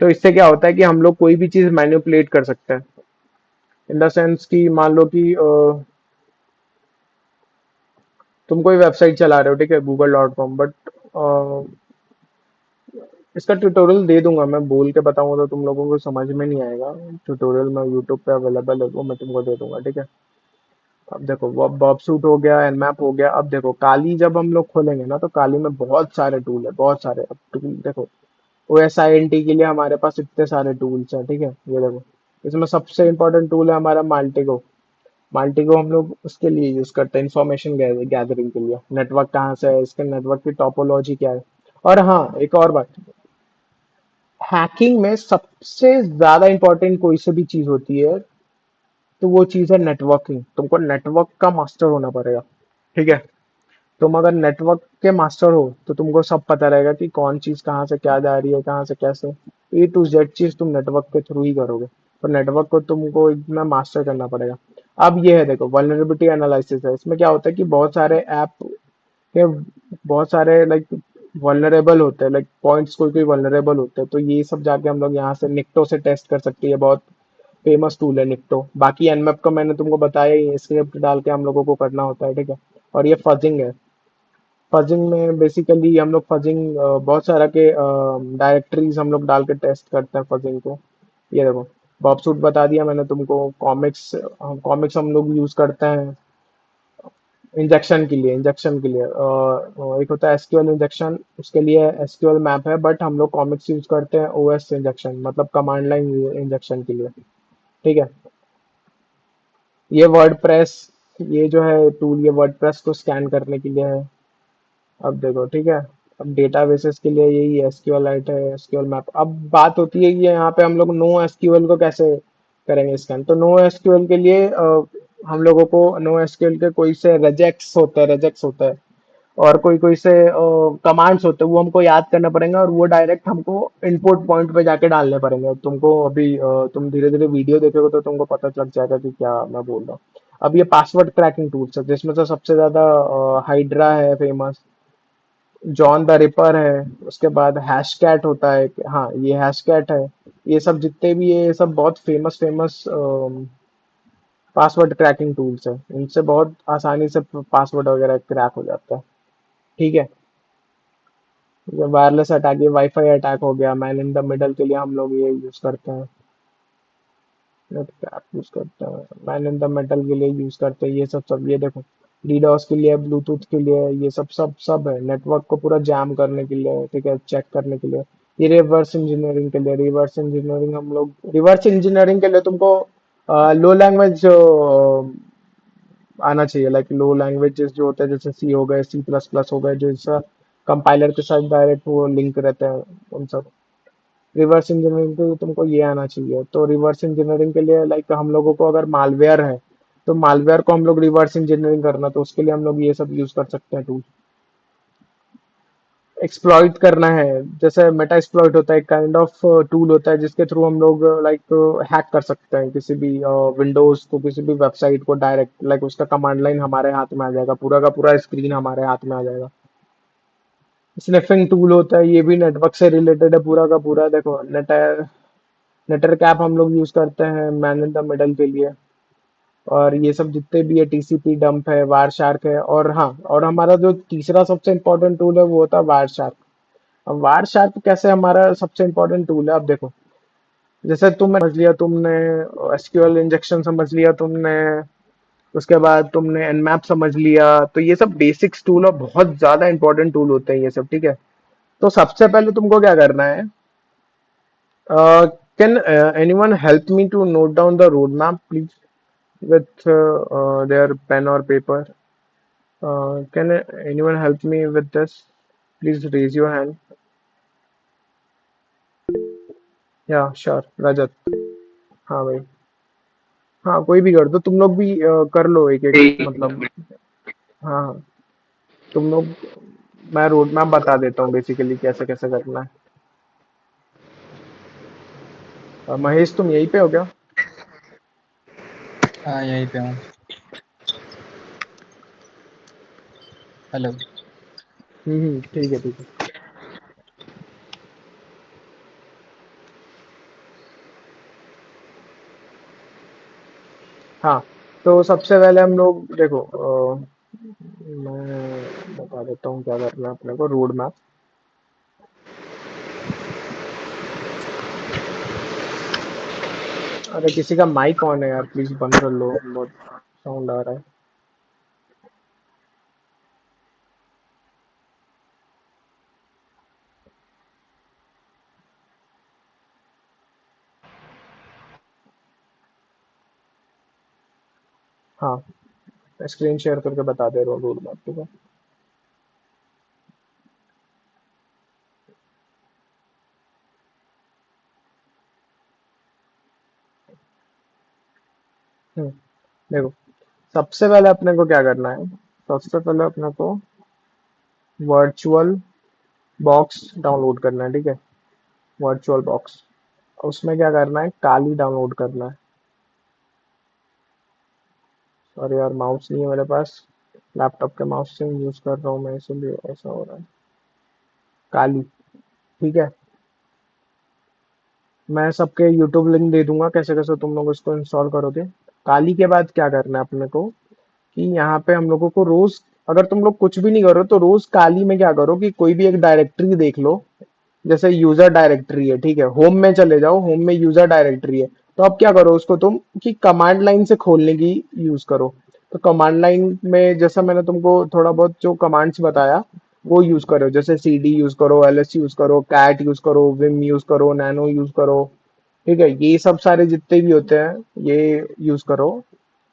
तो इससे क्या होता है कि हम लोग कोई भी चीज मैनिपुलेट कर सकते हैं, इन द सेंस कि मान लो कि तुम कोई वेबसाइट चला रहे हो, ठीक है, google.com, बट इसका ट्यूटोरियल दे दूंगा मैं, बोल के बताऊंगा तो तुम लोगों को समझ में नहीं आएगा। ट्यूटोरियल में यूट्यूब पे अवेलेबल है, वो मैं तुमको दे दूंगा, ठीक है। अब देखो वो बॉब सूट हो गया, nmap हो गया। अब देखो काली जब हम लोग खोलेंगे ना, तो काली में बहुत सारे टूल है, बहुत सारे। अब टूल देखो, OSINT के लिए हमारे पास इतने सारे टूल्स हैं, ठीक है। ये देखो इसमें सबसे इंपॉर्टेंट टूल है हमारा माल्टिगो। माल्टिगो हम लोग उसके लिए यूज करते हैं, इंफॉर्मेशन गैदरिंग के लिए, नेटवर्क कहाँ से है, इसके नेटवर्क की टोपोलॉजी क्या है। और हाँ एक और बात, हैकिंग में सबसे ज्यादा इंपॉर्टेंट कोई सी भी चीज होती है, तो वो चीज है नेटवर्किंग। तुमको नेटवर्क का मास्टर होना पड़ेगा, ठीक है। तुम अगर नेटवर्क के मास्टर हो, तो तुमको सब पता रहेगा कि कौन चीज कहाँ से क्या जा रही है, कहाँ से कैसे, A to Z चीज तुम नेटवर्क के थ्रू ही करोगे। तो नेटवर्क को तुमको इतना मास्टर करना पड़ेगा। अब ये है देखो वल्नरेबिलिटी एनालिसिस है। इसमें क्या होता है कि बहुत सारे ऐप के बहुत सारे लाइक वल्नरेबल होते हैं, लाइक पॉइंट्स कोई कोई वल्नरेबल होते हैं, तो ये सब जाके हम लोग यहाँ से निक्टो से टेस्ट कर सकते हैं। बहुत फेमस टूल है निक्टो। बाकी nmap का मैंने तुमको बताया ही, स्क्रिप्ट डाल के हम लोगों को करना होता है, ठीक है। और ये फजिंग है। फजिंग में बेसिकली हम लोग फजिंग बहुत सारा के डायरेक्टरीज हम लोग डाल के टेस्ट करते हैं फजिंग को। ये देखो बॉब सूट बता दिया मैंने तुमको। कॉमिक्स हम लोग यूज करते हैं इंजेक्शन के लिए। एक होता है SQL इंजेक्शन, उसके लिए SQL मैप है, बट हम लोग कॉमिक्स यूज करते हैं OS इंजेक्शन, मतलब कमांड लाइन इंजेक्शन के लिए, ठीक है। ये वर्डप्रेस, ये जो है टूल, ये वर्डप्रेस को स्कैन करने के लिए है। अब देखो ठीक है, अब डेटाबेसेस के लिए यही SQLite है, SQL मैप। अब बात होती है कि यहाँ पे हम लोग नो SQL को कैसे करेंगे स्कैन। तो नो एसक्यूएल के लिए हम लोगों को नो एसक्यूएल के कोई से रेजेक्स होता है और कोई कोई से कमांड्स होते हैं, वो हमको याद करना पड़ेगा और वो डायरेक्ट हमको इनपुट पॉइंट पे जाके डालने पड़ेंगे। तुमको अभी तुम धीरे धीरे वीडियो देखोगे तो तुमको पता चल जाएगा कि क्या मैं बोल रहा हूँ। अब ये पासवर्ड क्रैकिंग टूल्स है जिसमें से सबसे ज्यादा हाइड्रा है फेमस, जॉन द रिपर है, उसके बाद हैश कैट होता है। हाँ, ये हैश कैट है। ये सब जितने भी ये सब बहुत famous famous password cracking tools है। इनसे बहुत आसानी से पासवर्ड वगैरह क्रैक हो जाता है। ठीक है। ये वायरलेस अटैक, ये वाईफाई अटैक हो गया। मैन इन द मिडल के लिए हम लोग ये यूज करते हैं, नेट कैप यूज करते हैं, मैन इन द मेटल के लिए यूज करते हैं। ये सब ये देखो, डीडोस के लिए, ब्लूटूथ के लिए, ये सब है नेटवर्क को पूरा जैम करने के लिए, ठीक है, चेक करने के लिए। ये रिवर्स इंजीनियरिंग के लिए, रिवर्स इंजीनियरिंग के लिए तुमको लो लैंग्वेज आना चाहिए। लाइक लो लैंग्वेजेस जो होते हैं जैसे सी हो गए, C++ हो गए, जो इसका कंपाइलर के साथ डायरेक्ट वो लिंक रहते हैं, उन सब। रिवर्स इंजीनियरिंग को तुमको ये आना चाहिए। तो रिवर्स इंजीनियरिंग के लिए लाइक हम लोगों को अगर मालवेयर है तो मालवेयर को हम लोग रिवर्स इंजीनियरिंग करना, तो उसके लिए हम लोग ये सब यूज कर सकते हैं टूल। एक्सप्लॉइट करना है, जैसे मेटा एक्सप्लॉइट होता है, एक काइंड ऑफ टूल होता है जिसके थ्रू हम लोग लाइक हैक कर सकते हैं किसी भी विंडोज को, किसी भी वेबसाइट को डायरेक्ट। लाइक उसका कमांड लाइन हमारे हाथ में आ जाएगा, पूरा का पूरा स्क्रीन हमारे हाथ में आ जाएगा। स्निफिंग टूल होता है, ये भी नेटवर्क से रिलेटेड है पूरा का पूरा। देखो नेटर कैप हम लोग यूज करते हैं मैन इन द मिडल के लिए। और ये सब जितने भी है, टीसीपी डंप है, वायर शार्क है, और हाँ, और हमारा जो तीसरा सबसे इम्पोर्टेंट टूल है वो होता है वायर शार्क। अब वायर शार्क कैसे हमारा सबसे इम्पोर्टेंट टूल है, अब देखो, जैसे तुमने समझ लिया, तुमने एसक्यूएल इंजेक्शन समझ लिया तुमने, उसके बाद तुमने nmap समझ लिया, तो ये सब बेसिक्स टूल और बहुत ज्यादा इंपॉर्टेंट टूल होते हैं ये सब, ठीक है। तो सबसे पहले तुमको क्या करना है, can anyone help me to note down the road map please with their pen or paper? Can anyone help me with this? Please raise your hand. Yeah, sure, Rajat. हाँ भाई, हाँ कोई भी कर दो, तुम लोग भी कर लो एक एक, मतलब। हाँ हाँ, तुम लोग, मैं रोड मैप बता देता हूँ बेसिकली कैसे कैसे करना है। महेश, तुम यहीं पे हो क्या? हाँ यहीं पे हूँ। हेलो। ठीक है ठीक है। हाँ, तो सबसे पहले हम लोग देखो, मैं बता देता हूँ क्या करना है अपने को, रोड मैप। अरे किसी का माइक ऑन है यार, प्लीज बंद कर लो, बहुत साउंड आ रहा है। हाँ, स्क्रीन शेयर करके बता दे रहा हूँ रोड मैप, ठीक है। हम्म, देखो, सबसे पहले अपने को क्या करना है, सबसे पहले अपने को वर्चुअल बॉक्स डाउनलोड करना है, ठीक है। वर्चुअल बॉक्स, उसमें क्या करना है, काली डाउनलोड करना है। और यार माउस नहीं है मेरे पास, लैपटॉप के माउस से यूज कर रहा हूँ मैं, इसलिए ऐसा हो रहा है। काली, ठीक है। मैं सबके यूट्यूब लिंक दे दूंगा कैसे कैसे तुम लोग इसको इंस्टॉल करोगे। काली के बाद क्या करना है अपने को, कि यहाँ पे हम लोगों को रोज, अगर तुम लोग कुछ भी नहीं करो तो रोज काली में क्या करो कि कोई भी एक डायरेक्टरी देख लो। जैसे यूजर डायरेक्टरी है, ठीक है, होम में चले जाओ, होम में यूजर डायरेक्टरी है। तो अब क्या करो उसको तुम, कि कमांड लाइन से खोलने की यूज करो। तो कमांड लाइन में जैसा मैंने तुमको थोड़ा बहुत जो कमांड्स बताया वो यूज करो, जैसे cd यूज करो, ls यूज करो, cat यूज करो, vim यूज करो, nano यूज करो, ठीक है। ये सब सारे जितने भी होते हैं ये यूज करो।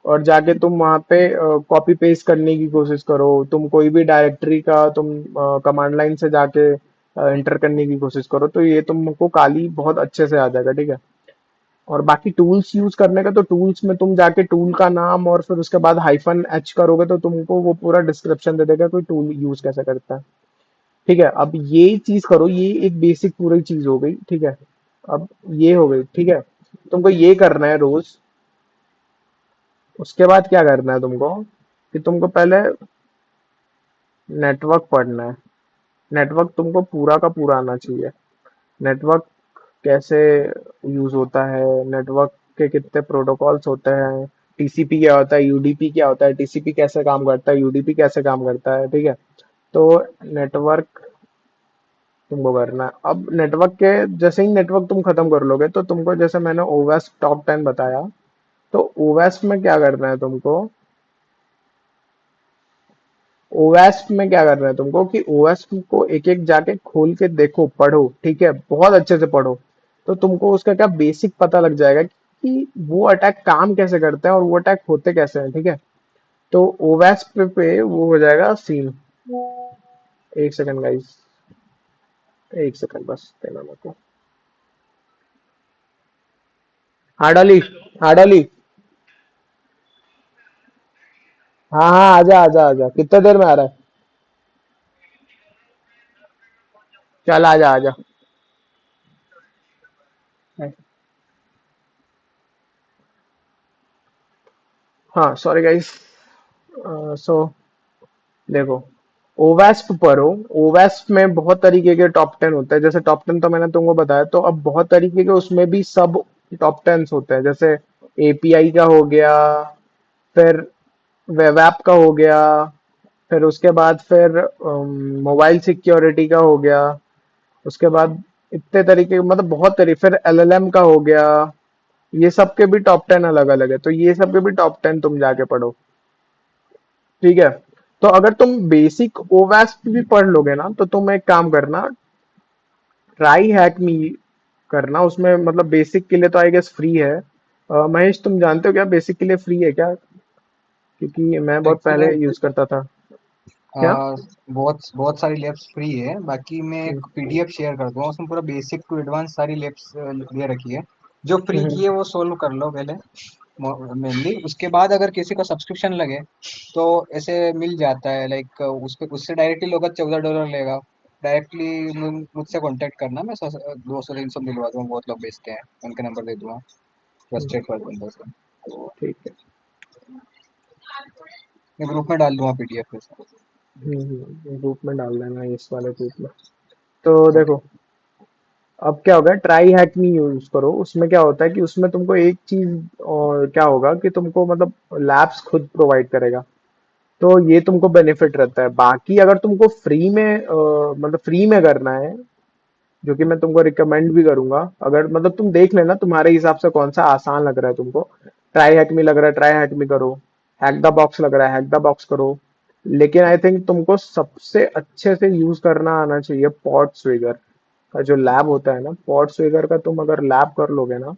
और जाके तुम वहां पे कॉपी पेस्ट करने की कोशिश करो। तुम कोई भी डायरेक्टरी का तुम कमांड लाइन से जाके एंटर करने की कोशिश करो, तो ये तुमको काली बहुत अच्छे से आ जाएगा, ठीक है। और बाकी टूल्स यूज करने का, तो टूल्स में तुम जाके टूल का नाम और फिर उसके बाद हाइफन एच करोगे तो तुमको वो पूरा डिस्क्रिप्शन दे देगा कोई टूल यूज कैसे करता है। ठीक है, अब ये चीज करो, ये एक बेसिक पूरी चीज हो गई। ठीक है, अब ये हो गई। ठीक है, तुमको ये करना है रोज। उसके बाद क्या करना है तुमको कि तुमको पहले नेटवर्क पढ़ना है। नेटवर्क तुमको पूरा का पूरा आना चाहिए। नेटवर्क कैसे यूज होता है, नेटवर्क के कितने प्रोटोकॉल्स होते हैं, टीसीपी क्या होता है, यूडीपी क्या होता है, टीसीपी कैसे काम करता है, यूडीपी कैसे काम करता है। ठीक है, तो नेटवर्क तुमको करना है। अब नेटवर्क के जैसे ही नेटवर्क तुम खत्म कर लोगे तो तुमको, जैसे मैंने ओवेस्ट टॉप 10 बताया, तो ओवेस्ट में क्या करना है तुमको, ओवेस्ट में क्या करना है तुमको कि ओवेस्ट को एक एक जाके खोल के देखो, पढ़ो। ठीक है, बहुत अच्छे से पढ़ो। तो तुमको उसका क्या बेसिक पता लग जाएगा कि वो अटैक काम कैसे करते हैं और वो अटैक होते कैसे हैं। ठीक है, तो ओवेस्ट पे वो हो जाएगा सीन। एक सेकंड गाइस, एक सेकंड बस देना मेरे को। हाँ डॉली, हाँ डॉली। हाँ हाँ, आजा आजा आजा, कितने देर में आ रहा है? चल आजा आजा। हाँ सॉरी गाइस। सो देखो, ओवेस्प पर हो, ओवेस्प में बहुत तरीके के टॉप 10 होते हैं। जैसे टॉप 10 तो मैंने तुमको बताया, तो अब बहुत तरीके के उसमें भी सब टॉप 10 होते हैं। जैसे एपीआई का हो गया, फिर वेब ऐप का हो गया, फिर उसके बाद फिर मोबाइल सिक्योरिटी का हो गया। उसके बाद इतने तरीके, मतलब बहुत तरीके, फिर एलएलएम का हो गया। ये सब के भी टॉप 10 अलग अलग है, तो ये सब के भी टॉप 10 तुम जाके पढ़ो। ठीक है, तो अगर तुम बेसिक ओवेस्ट भी पढ़ लोगे ना, तो तुम एक काम करना, ट्राई हैक मी करना। उसमें मतलब बेसिक के लिए तो आई गेस फ्री है। महेश तुम जानते हो क्या बेसिक के लिए फ्री है क्या? क्योंकि मैं बहुत एक्चुअली पहले यूज करता था। क्या? बहुत बहुत सारी लैब्स फ्री है, बाकी मैं हम्म, एक पीडीएफ शेयर कर दूंगा, उसमें पूरा बेसिक टू एडवांस सारी लैब्स दे रखी है। जो फ्री हम्म, की है वो सोल्व कर लो पहले मेनली, उसके बाद अगर किसी को सब्सक्रिप्शन लगे तो ऐसे मिल जाता है, लाइक उस पे उससे डायरेक्टली लोग $14 लेगा। डायरेक्टली मुझसे कांटेक्ट करना, मैं 200-300 दिलवा दूंगा, बहुत लोग बेचते हैं, उनके नंबर दे दूंगा, हम्म, ट्रस्टेड पर्सन से। तो ठीक है। मैं ग्रुप में डाल दूंगा पीडीएफ के साथ। ग्रुप में डाल देना, इस वाले ग्रुप में। तो ओके। देखो, अब क्या होगा, ट्राई हैक मी यूज करो। उसमें क्या होता है कि उसमें तुमको एक चीज और क्या होगा कि तुमको मतलब लैब्स खुद प्रोवाइड करेगा, तो ये तुमको बेनिफिट रहता है। बाकी अगर तुमको फ्री में मतलब फ्री में करना है, जो कि मैं तुमको रिकमेंड भी करूंगा, अगर मतलब तुम देख लेना तुम्हारे हिसाब से कौन सा आसान लग रहा है तुमको। ट्राई हैक मी लग रहा है, ट्राई हैक मी करो। हैक द बॉक्स लग रहा है, हैक द बॉक्स करो। लेकिन आई थिंक तुमको सबसे अच्छे से यूज करना आना चाहिए पॉट स्विगर का जो लैब होता है ना। पॉट स्विगर का तुम अगर लैब कर लोगे ना,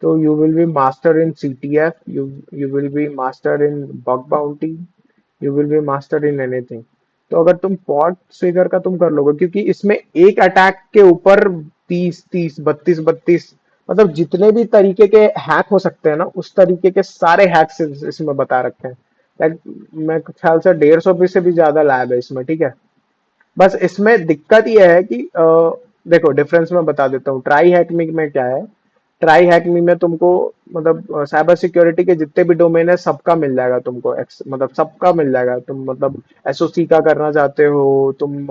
तो you will be master in CTF, you will be master in bug bounty, you will be master in anything। तो अगर तुम पॉट स्विगर का तुम कर लोगे, क्योंकि इसमें एक अटैक के ऊपर 30-30 32-32 मतलब जितने भी तरीके के हैक हो सकते हैं ना, उस तरीके के सारे हैक्स इसमें बता रखे हैं। लाइक मैं ख्याल से 150 से भी ज्यादा लैब है इसमें। ठीक है, बस इसमें दिक्कत ये है कि देखो डिफरेंस मैं बता देता हूँ। ट्राई हैकमी में क्या है, ट्राई हैकमी में तुमको मतलब साइबर सिक्योरिटी के जितने भी डोमेन है सबका मिल जाएगा तुमको। मतलब सबका मिल जाएगा। तुम मतलब एसओसी का करना चाहते हो, तुम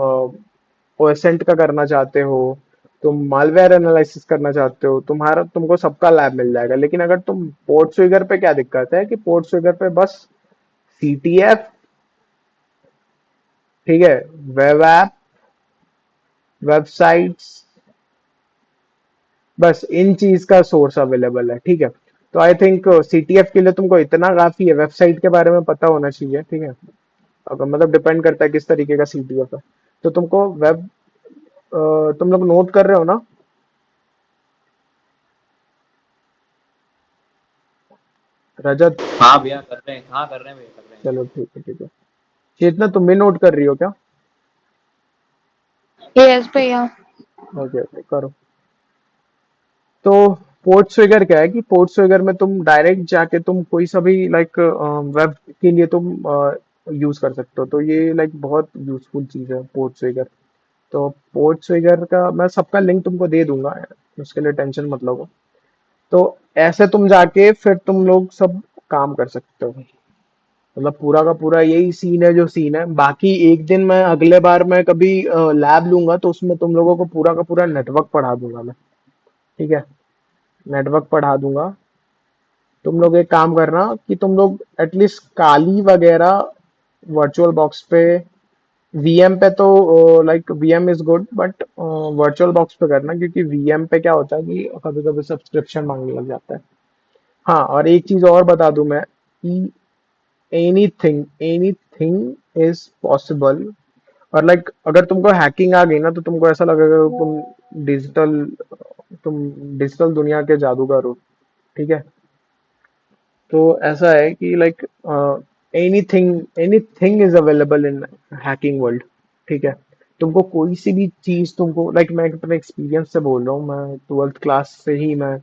ओएसएंट का करना चाहते हो, तुम मालवेयर एनालिसिस करना चाहते हो, तुम्हारा तुमको सबका लैब मिल जाएगा। लेकिन अगर तुम पोर्ट स्विगर पे, क्या दिक्कत है कि पोर्ट स्विगर पे बस सीटीएफ, ठीक है, वेब ऐप, वेबसाइट्स, बस इन चीज का सोर्स अवेलेबल है। ठीक है, तो आई थिंक सीटीएफ के लिए तुमको इतना काफी है, वेबसाइट के बारे में पता होना चाहिए। ठीक है, अगर मतलब डिपेंड करता है किस तरीके का सीटीएफ है। तो तुमको वेब, तुम लोग नोट कर रहे हो ना? रजत? हाँ भैया कर रहे हैं, हाँ कर रहे हैं भैया, कर रहे हैं। चलो ठीक है, ठीक है। चेतना तुम भी नोट कर रही हो क्या? यस भैया। ओके ओके, करो। तो पोर्ट स्विगर क्या है कि पोर्ट स्विगर में तुम डायरेक्ट जाके तुम कोई सा भी लाइक वेब के लिए तुम यूज कर सकते हो, तो ये लाइक बहुत यूजफुल चीज है पोर्ट स्विगर। तो पोर्ट स्विगर का मैं सबका लिंक तुमको दे दूंगा, उसके लिए टेंशन मत लो। तो ऐसे तुम जाके फिर तुम लोग सब काम कर सकते हो। मतलब पूरा का पूरा यही सीन है जो सीन है। बाकी एक दिन मैं अगले बार मैं कभी लैब लूंगा तो उसमें तुम लोगों को पूरा का पूरा नेटवर्क पढ़ा दूंगा मैं। ठीक है, नेटवर्क पढ़ा दूंगा। तुम लोग एक काम करना कि तुम लोग एटलीस्ट काली वगैरह वर्चुअल बॉक्स पे, वीएम पे तो like VM is good, but virtual box पे करना, क्योंकि वीएम पे क्या होता है कि कभी कभी सब्सक्रिप्शन मांगने लग जाता है। हाँ, और एक चीज और बता दूं मैं कि एनीथिंग एनीथिंग इज पॉसिबल। और लाइक अगर तुमको हैकिंग आ गई ना तो तुमको ऐसा लगेगा कि डिजिटल तुम डिजिटल दुनिया के जादूगर हो। ठीक है, तो ऐसा है कि like anything anything is available in hacking world. ठीक है, तुमको कोई सी भी चीज तुमको लाइक मैं अपने एक्सपीरियंस से बोल रहा हूँ, मैं 12th क्लास से ही मैं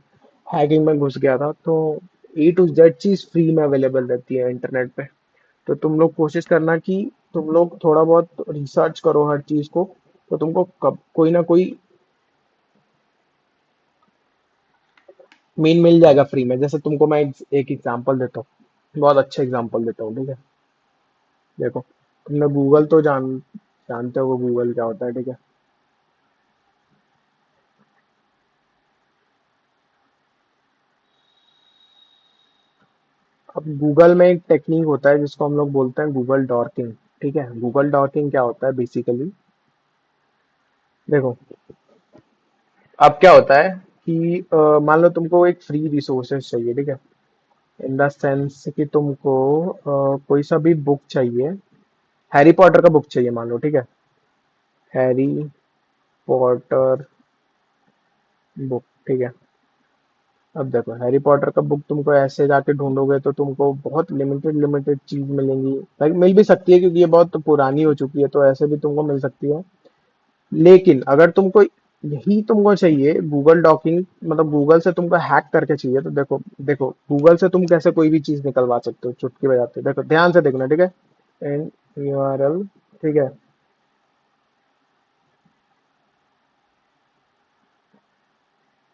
हैकिंग में घुस गया था। तो A to Z चीज फ्री में अवेलेबल रहती है इंटरनेट पे। तो तुम लोग कोशिश करना कि तुम लोग थोड़ा बहुत रिसर्च करो हर चीज को, तो तुमको कब कोई ना कोई मीन मिल जाएगा फ्री में। जैसे तुमको मैं एक एग्जांपल देता हूँ, बहुत अच्छा एग्जांपल देता हूँ। ठीक है, देखो, तुमने गूगल तो जानते हो गूगल क्या होता है। ठीक है, अब गूगल में एक टेक्निक होता है जिसको हम लोग बोलते हैं गूगल डॉर्किंग। ठीक है, गूगल डॉर्किंग क्या होता है बेसिकली, देखो, अब क्या होता है कि मान लो तुमको एक फ्री रिसोर्सेज चाहिए। ठीक है, इन द सेंस कि तुमको कोई सा भी बुक चाहिए, हैरी पॉटर का बुक चाहिए मान लो। ठीक है, हैरी पॉटर बुक। ठीक है, अब देखो, हैरी पॉटर का बुक तुमको ऐसे जाके ढूंढोगे तो तुमको बहुत लिमिटेड लिमिटेड चीज मिलेंगी। लाइक मिल भी सकती है क्योंकि ये बहुत पुरानी हो चुकी है, तो ऐसे भी तुमको मिल सकती है। लेकिन अगर तुमको यही तुमको चाहिए गूगल डॉकिंग, मतलब गूगल से तुमको हैक करके चाहिए, तो देखो देखो गूगल से तुम कैसे कोई भी चीज निकलवा सकते हो चुटकी बजाते। देखो ध्यान से देखना। ठीक है, एन URL। ठीक है,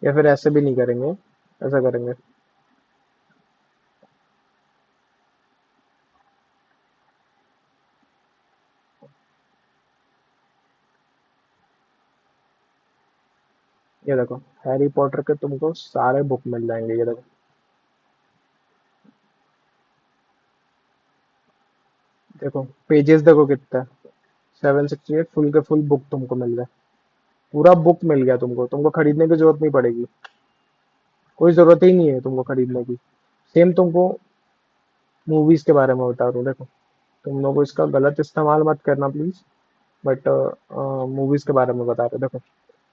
या फिर ऐसे भी नहीं करेंगे, ऐसा करेंगे। ये देखो, हैरी पॉटर के तुमको सारे बुक मिल जाएंगे। ये देखो, देखो पेजेस देखो कितना, 768 फुल के फुल बुक तुमको मिल गया। पूरा बुक मिल गया तुमको, तुमको खरीदने की जरूरत नहीं पड़ेगी। कोई जरूरत ही नहीं है तुमको खरीदने की। सेम तुमको मूवीज के बारे में बता रहा हूँ। देखो, तुम लोग इसका गलत इस्तेमाल मत करना प्लीज, बट मूवीज के बारे में बता रहे। देखो,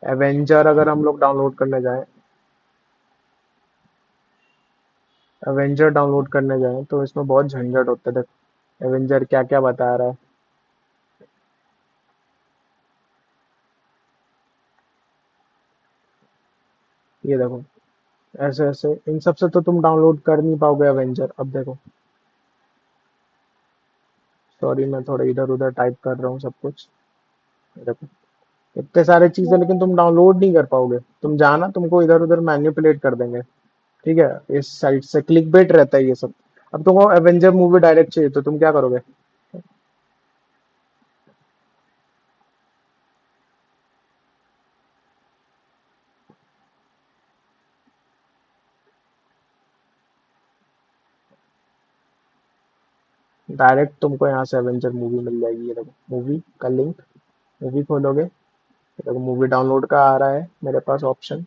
एवेंजर अगर हम लोग डाउनलोड करने जाएं, एवेंजर डाउनलोड करने जाएं तो इसमें बहुत झंझट होता है। देखो एवेंजर क्या क्या बता रहा है। ये देखो, ऐसे ऐसे इन सब से तो तुम डाउनलोड कर नहीं पाओगे एवेंजर। अब देखो, सॉरी मैं थोड़ा इधर उधर टाइप कर रहा हूँ सब कुछ। देखो, इतने सारे चीजें लेकिन तुम डाउनलोड नहीं कर पाओगे। तुम जाना, तुमको इधर उधर मैनिपुलेट कर देंगे। ठीक है, इस साइड से क्लिक बेट रहता है ये सब। अब तुमको एवेंजर मूवी डायरेक्ट चाहिए तो तुम क्या करोगे, डायरेक्ट तुमको यहाँ से एवेंजर मूवी मिल जाएगी। ये देखो मूवी का लिंक, मूवी खोलोगे। ये देखो मूवी डाउनलोड का आ रहा है मेरे पास ऑप्शन,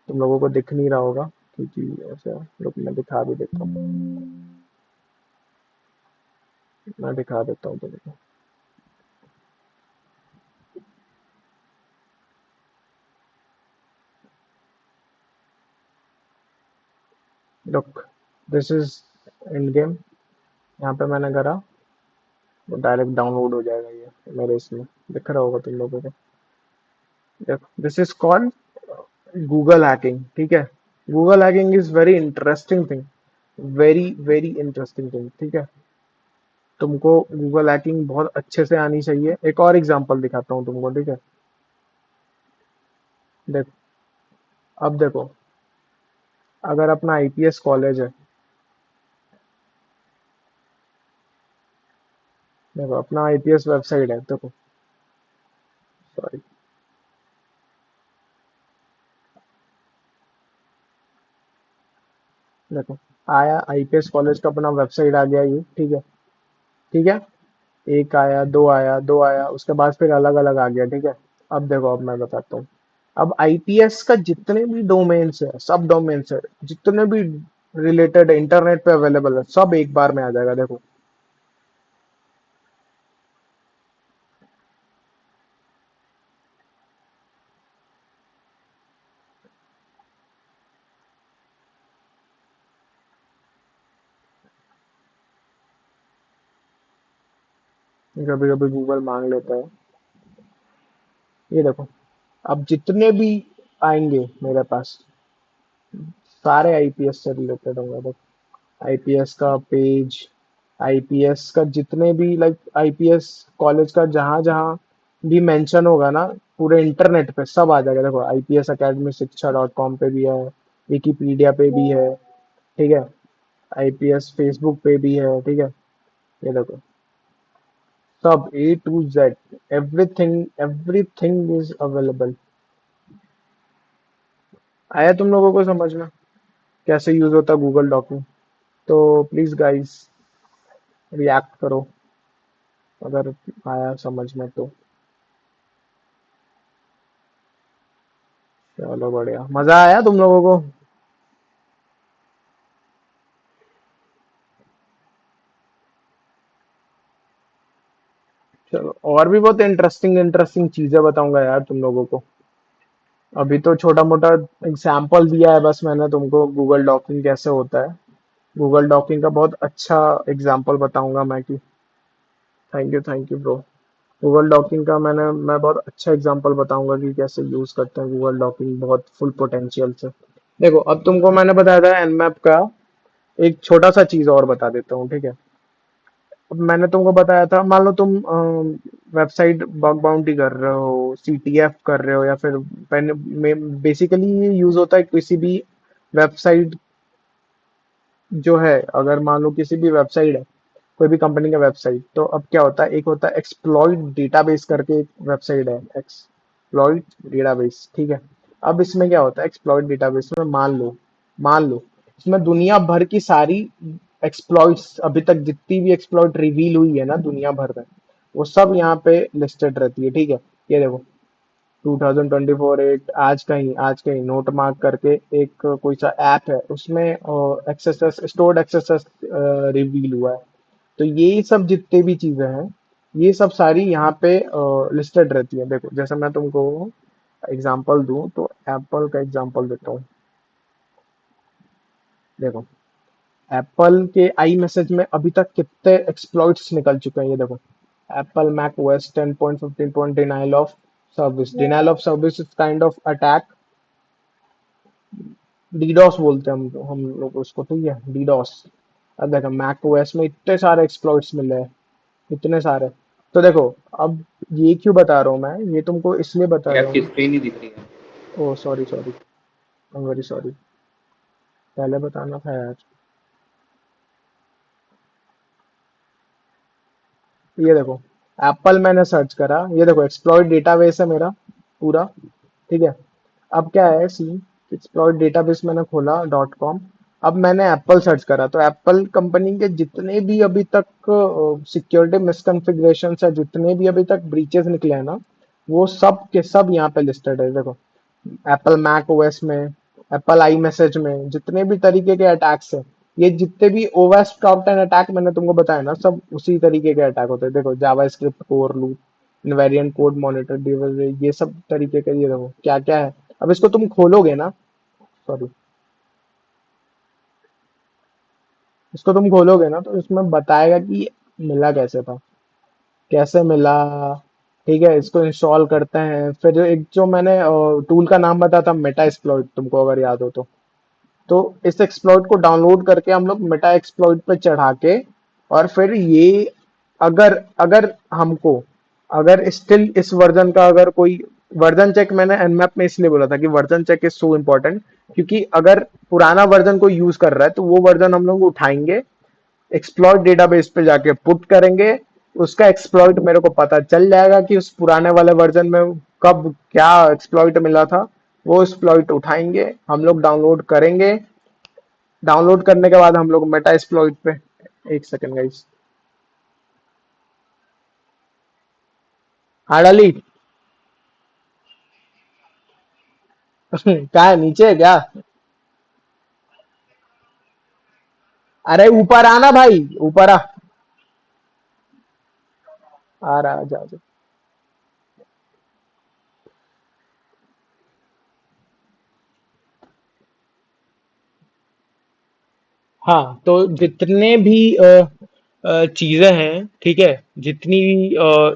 तुम लोगों को दिख नहीं रहा होगा क्योंकि ऐसा, रुक मैं दिखा भी देता हूँ। मैं दिखा देता हूँ तुमको। Look, this is end game. यहाँ पे मैंने करा, वो डायरेक्ट डाउनलोड हो जाएगा ये मेरे इसमें, दिख रहा होगा तुम लोगों को। देखो, this is called Google hacking. ठीक है, Google hacking is very interesting thing, very very interesting thing, ठीक है। तुमको गूगल हैकिंग बहुत अच्छे से आनी चाहिए। एक और एग्जांपल दिखाता हूँ तुमको, ठीक है। देखो, अब देखो, अगर अपना आईपीएस कॉलेज है, देखो अपना आईपीएस वेबसाइट है, देखो, सॉरी, देखो, आया आईपीएस कॉलेज का अपना वेबसाइट आ गया ये, ठीक है। ठीक है, एक आया, दो आया, दो आया, उसके बाद फिर अलग अलग आ गया, ठीक है। अब देखो, अब मैं बताता हूँ। अब आईपीएस का जितने भी डोमेन्स है, सब डोमेन्स है, जितने भी रिलेटेड इंटरनेट पे अवेलेबल है, सब एक बार में आ जाएगा, देखो। कभी कभी गूगल मांग लेता है। ये देखो, अब जितने भी आएंगे मेरे पास, सारे आईपीएस से रिलेटेड होंगे, देखो। आईपीएस का पेज, आईपीएस का जितने भी, लाइक आईपीएस कॉलेज का जहां जहां भी मेंशन होगा ना, पूरे इंटरनेट पे सब आ जाएगा, देखो। आईपीएस अकेडमी शिक्षा डॉट कॉम पे भी है, विकिपीडिया पे भी है, ठीक है। आईपीएस फेसबुक पे भी है, ठीक है। ये देखो, सब A to Z, everything, everything is available. आया तुम लोगों को समझ में कैसे यूज होता है गूगल डॉक्यूमेंट? तो प्लीज गाइस, रिएक्ट करो अगर आया समझ में तो। चलो बढ़िया, मजा आया तुम लोगों को? चलो, और भी बहुत इंटरेस्टिंग इंटरेस्टिंग चीजें बताऊंगा यार तुम लोगों को। अभी तो छोटा मोटा एग्जाम्पल दिया है बस मैंने तुमको, गूगल डॉकिंग कैसे होता है। गूगल डॉकिंग का बहुत अच्छा एग्जाम्पल बताऊंगा मैं कि, thank you bro. Google docking का मैं बहुत अच्छा एग्जांपल बताऊंगा कि कैसे यूज करते हैं गूगल डॉकिंग बहुत फुल पोटेंशियल से। देखो, अब तुमको मैंने बताया था एनमैप का, एक छोटा सा चीज और बता देता हूँ, ठीक है। अब मैंने तुमको बताया था, मान लो तुम वेबसाइट बग बाउंटी कर रहे हो, सीटीएफ कर रहे हो, या फिर बेसिकली ये यूज होता है किसी भी वेबसाइट जो है। अगर मान लो किसी भी वेबसाइट है, कोई भी कंपनी का वेबसाइट, तो अब क्या होता है, एक होता है एक्सप्लॉइट डेटाबेस करके एक वेबसाइट है, एक्सप्लॉइट डेटाबेस, ठीक है। अब इसमें क्या होता है, एक्सप्लॉइट डेटाबेस में मान लो इसमें दुनिया भर की सारी एक्सप्लॉइट्स, अभी तक जितनी भी एक्सप्लॉइट रिवील हुई है ना दुनिया भर में, वो सब यहाँ पे लिस्टेड रहती है, ठीक है। ये देखो, 2024 एट, आज का ही नोट मार्क करके एक कोई सा ऐप है, उसमें एक्सेस स्टोर्ड एक्सेस रिवील हुआ है। तो ये सब जितने भी चीजें हैं, ये सब सारी यहाँ पे लिस्टेड रहती है। देखो, जैसे मैं तुमको एग्जांपल दूं तो एप्पल का एग्जांपल देता हूँ। देखो, एप्पल के आई मैसेज में अभी तक कितने एक्सप्लॉइट्स निकल चुके हैं, ये देखो। Apple Mac OS 10.15 denial of service, denial of service is kind of attack, DDoS बोलते हैं हम लोग उसको, ठीक है, डीडोस। अब देखो, मैक ओएस में इतने सारे एक्सप्लॉइट्स मिले हैं, इतने सारे। तो देखो, अब ये क्यों बता रहा हूँ मैं, ये तुमको इसलिए बता ये रहा आपकी हूँ। स्क्रीन ही दिख रही है। Oh sorry sorry, I am very sorry, पहले बताना था यार। ये देखो, एप्पल मैंने सर्च करा, ये देखो एक्सप्लॉइट डेटाबेस है मेरा पूरा, ठीक है। अब क्या है सीन, एक्सप्लॉइट डेटाबेस मैंने खोला .com। अब मैंने एप्पल सर्च करा, तो एप्पल कंपनी के जितने भी अभी तक सिक्योरिटी मिसकॉन्फ़िगरेशन है, जितने भी अभी तक ब्रीचेस निकले हैं ना, वो सब के सब यहाँ पे लिस्टेड है, देखो। एप्पल मैक ओएस में, एप्पल आई मैसेज में, जितने भी तरीके के अटैक्स है, ये जितने भी ओएस टॉप 10 अटैक मैंने तुमको बताया ना, सब उसी तरीके के अटैक होते हैं। देखो, JavaScript core loop, invariant code monitor delivery, ये सब तरीके के, ये देखो क्या क्या है। अब इसको तुम खोलोगे ना, सॉरी, इसको तुम खोलोगे ना, तो इसमें बताएगा कि मिला कैसे था, कैसे मिला, ठीक है। इसको इंस्टॉल करते हैं, फिर एक जो मैंने टूल का नाम बताया था, मेटा एक्सप्लॉइट, तुमको अगर याद हो तो, तो इस एक्सप्लॉइट को डाउनलोड करके हम लोग मेटा एक्सप्लॉइट पे चढ़ा के, और फिर ये अगर अगर हमको अगर स्टिल इस वर्जन का अगर कोई वर्जन चेक, मैंने एनमैप में इसलिए बोला था कि version check is so important, क्योंकि अगर पुराना वर्जन कोई यूज कर रहा है तो वो वर्जन हम लोग उठाएंगे, एक्सप्लॉइट डेटाबेस पे जाके पुट करेंगे, उसका एक्सप्लॉइट मेरे को पता चल जाएगा कि उस पुराने वाले वर्जन में कब क्या एक्सप्लॉइट मिला था, वो एक्सप्लॉइट उठाएंगे, हम लोग डाउनलोड करेंगे, डाउनलोड करने के बाद हम लोग मेटा एक्सप्लॉइट पे, एक सेकंड गाइस, हाँ डाली क्या है, नीचे है क्या? अरे ऊपर आना भाई, ऊपर आ रहा, जा जा। हाँ, तो जितने भी चीजें हैं, ठीक है, जितनी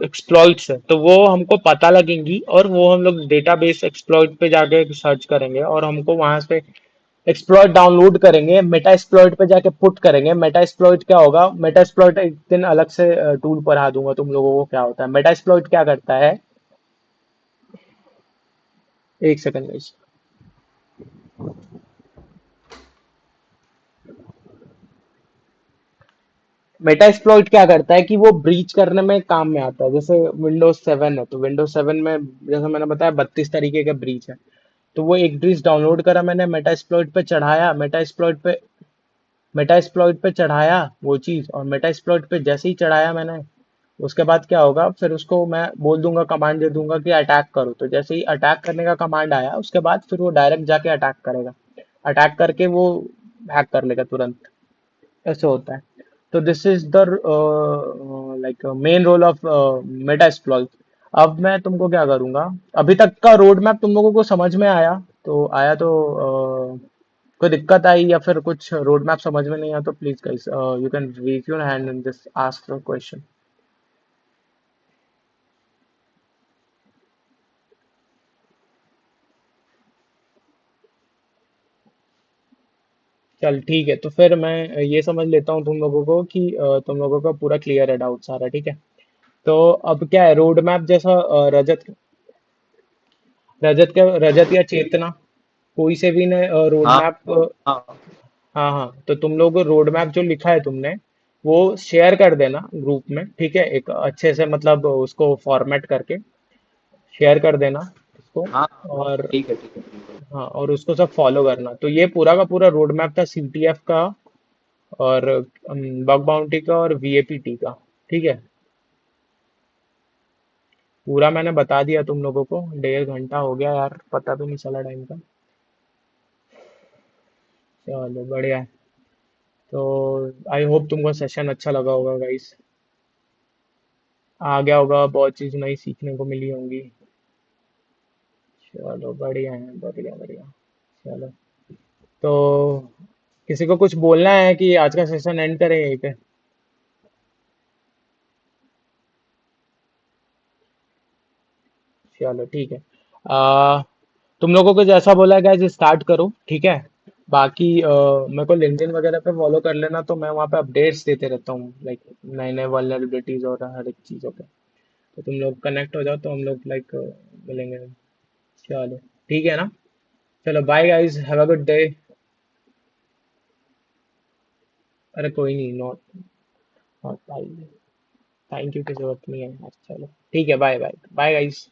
एक्सप्लॉइट्स है तो वो हमको पता लगेंगी, और वो हम लोग डेटाबेस एक्सप्लॉइट पे जाके सर्च करेंगे, और हमको वहां से एक्सप्लॉइट डाउनलोड करेंगे, मेटा एक्सप्लॉइट पे जाके पुट करेंगे। मेटा एक्सप्लॉइट क्या होगा, मेटा एक्सप्लॉइट एक दिन अलग से टूल पढ़ा दूंगा तुम लोगों को क्या होता है। मेटा एक्सप्लॉइट क्या करता है, एक सेकंड गाइस, मेटा एक्सप्लॉइट क्या करता है कि वो ब्रीच करने में काम में आता है। जैसे विंडोज 7 है, तो विंडोज 7 में जैसे मैंने बताया 32 तरीके के ब्रीच है, तो वो एक ब्रीच डाउनलोड करा मैंने, मेटा एक्सप्लॉइट पे चढ़ाया, मेटा एक्सप्लॉइट पे चढ़ाया वो चीज, और मेटा एक्सप्लॉइट पे जैसे ही चढ़ाया मैंने, उसके बाद क्या होगा, फिर उसको मैं बोल दूंगा, कमांड दे दूंगा कि अटैक करो, तो जैसे ही अटैक करने का कमांड आया उसके बाद फिर वो डायरेक्ट जाके अटैक करेगा, अटैक करके वो हैक कर लेगा तुरंत, ऐसे होता है। तो this is the like main role of meta exploit. अब मैं तुमको क्या करूंगा, अभी तक का रोड मैप तुम लोगों को समझ में आया? तो आया तो कोई दिक्कत आई या फिर कुछ रोड मैप समझ में नहीं आया तो please guys you can raise your hand and just ask the question. चल ठीक है, तो फिर मैं ये समझ लेता हूँ तुम लोगों को कि तुम लोगों का पूरा क्लियर है डाउट सारा, ठीक है। तो अब क्या है, रोड मैप जैसा रजत या चेतना, कोई से भी ने रोड हाँ मैप, हाँ हाँ हाँ, तो तुम लोग रोड मैप जो लिखा है तुमने वो शेयर कर देना ग्रुप में, ठीक है, एक अच्छे से मतलब उसको फॉर्मेट करके शेयर कर देना उसको, हाँ। और ठीक है ठीक है बिल्कुल। हाँ, और उसको सब फॉलो करना। तो ये पूरा का पूरा रोड मैप था सीटीएफ का, और बग बाउंटी का, और वीएपीटी का, ठीक है। पूरा मैंने बता दिया तुम लोगों को, 1.5 घंटा हो गया यार, पता भी नहीं चला टाइम का। चलो बढ़िया है। तो आई होप तुमको सेशन अच्छा लगा होगा गाइस, आ गया होगा, बहुत चीज नई सीखने को मिली होंगी। चलो बढ़िया है, बढ़िया बढ़िया। चलो, तो किसी को कुछ बोलना है कि आज का सेशन एंड करें यहीं पे? चलो ठीक है, तुम लोगों को जैसा बोला गया स्टार्ट करो, ठीक है। बाकी मेरे को लिंक्डइन वगैरह पे फॉलो कर लेना, तो मैं वहाँ पे अपडेट्स देते रहता हूँ, लाइक नए नए वल्नरेबिलिटीज और हर एक चीज़ों पे। तो तुम लोग कनेक्ट हो जाओ तो हम लोग लाइक मिलेंगे। चलो ठीक है ना, चलो bye guys, have a good day. अरे कोई नहीं, not not bye, thank you की जरूरत नहीं है यार। चलो ठीक है, बाय बाय बाय गाइस।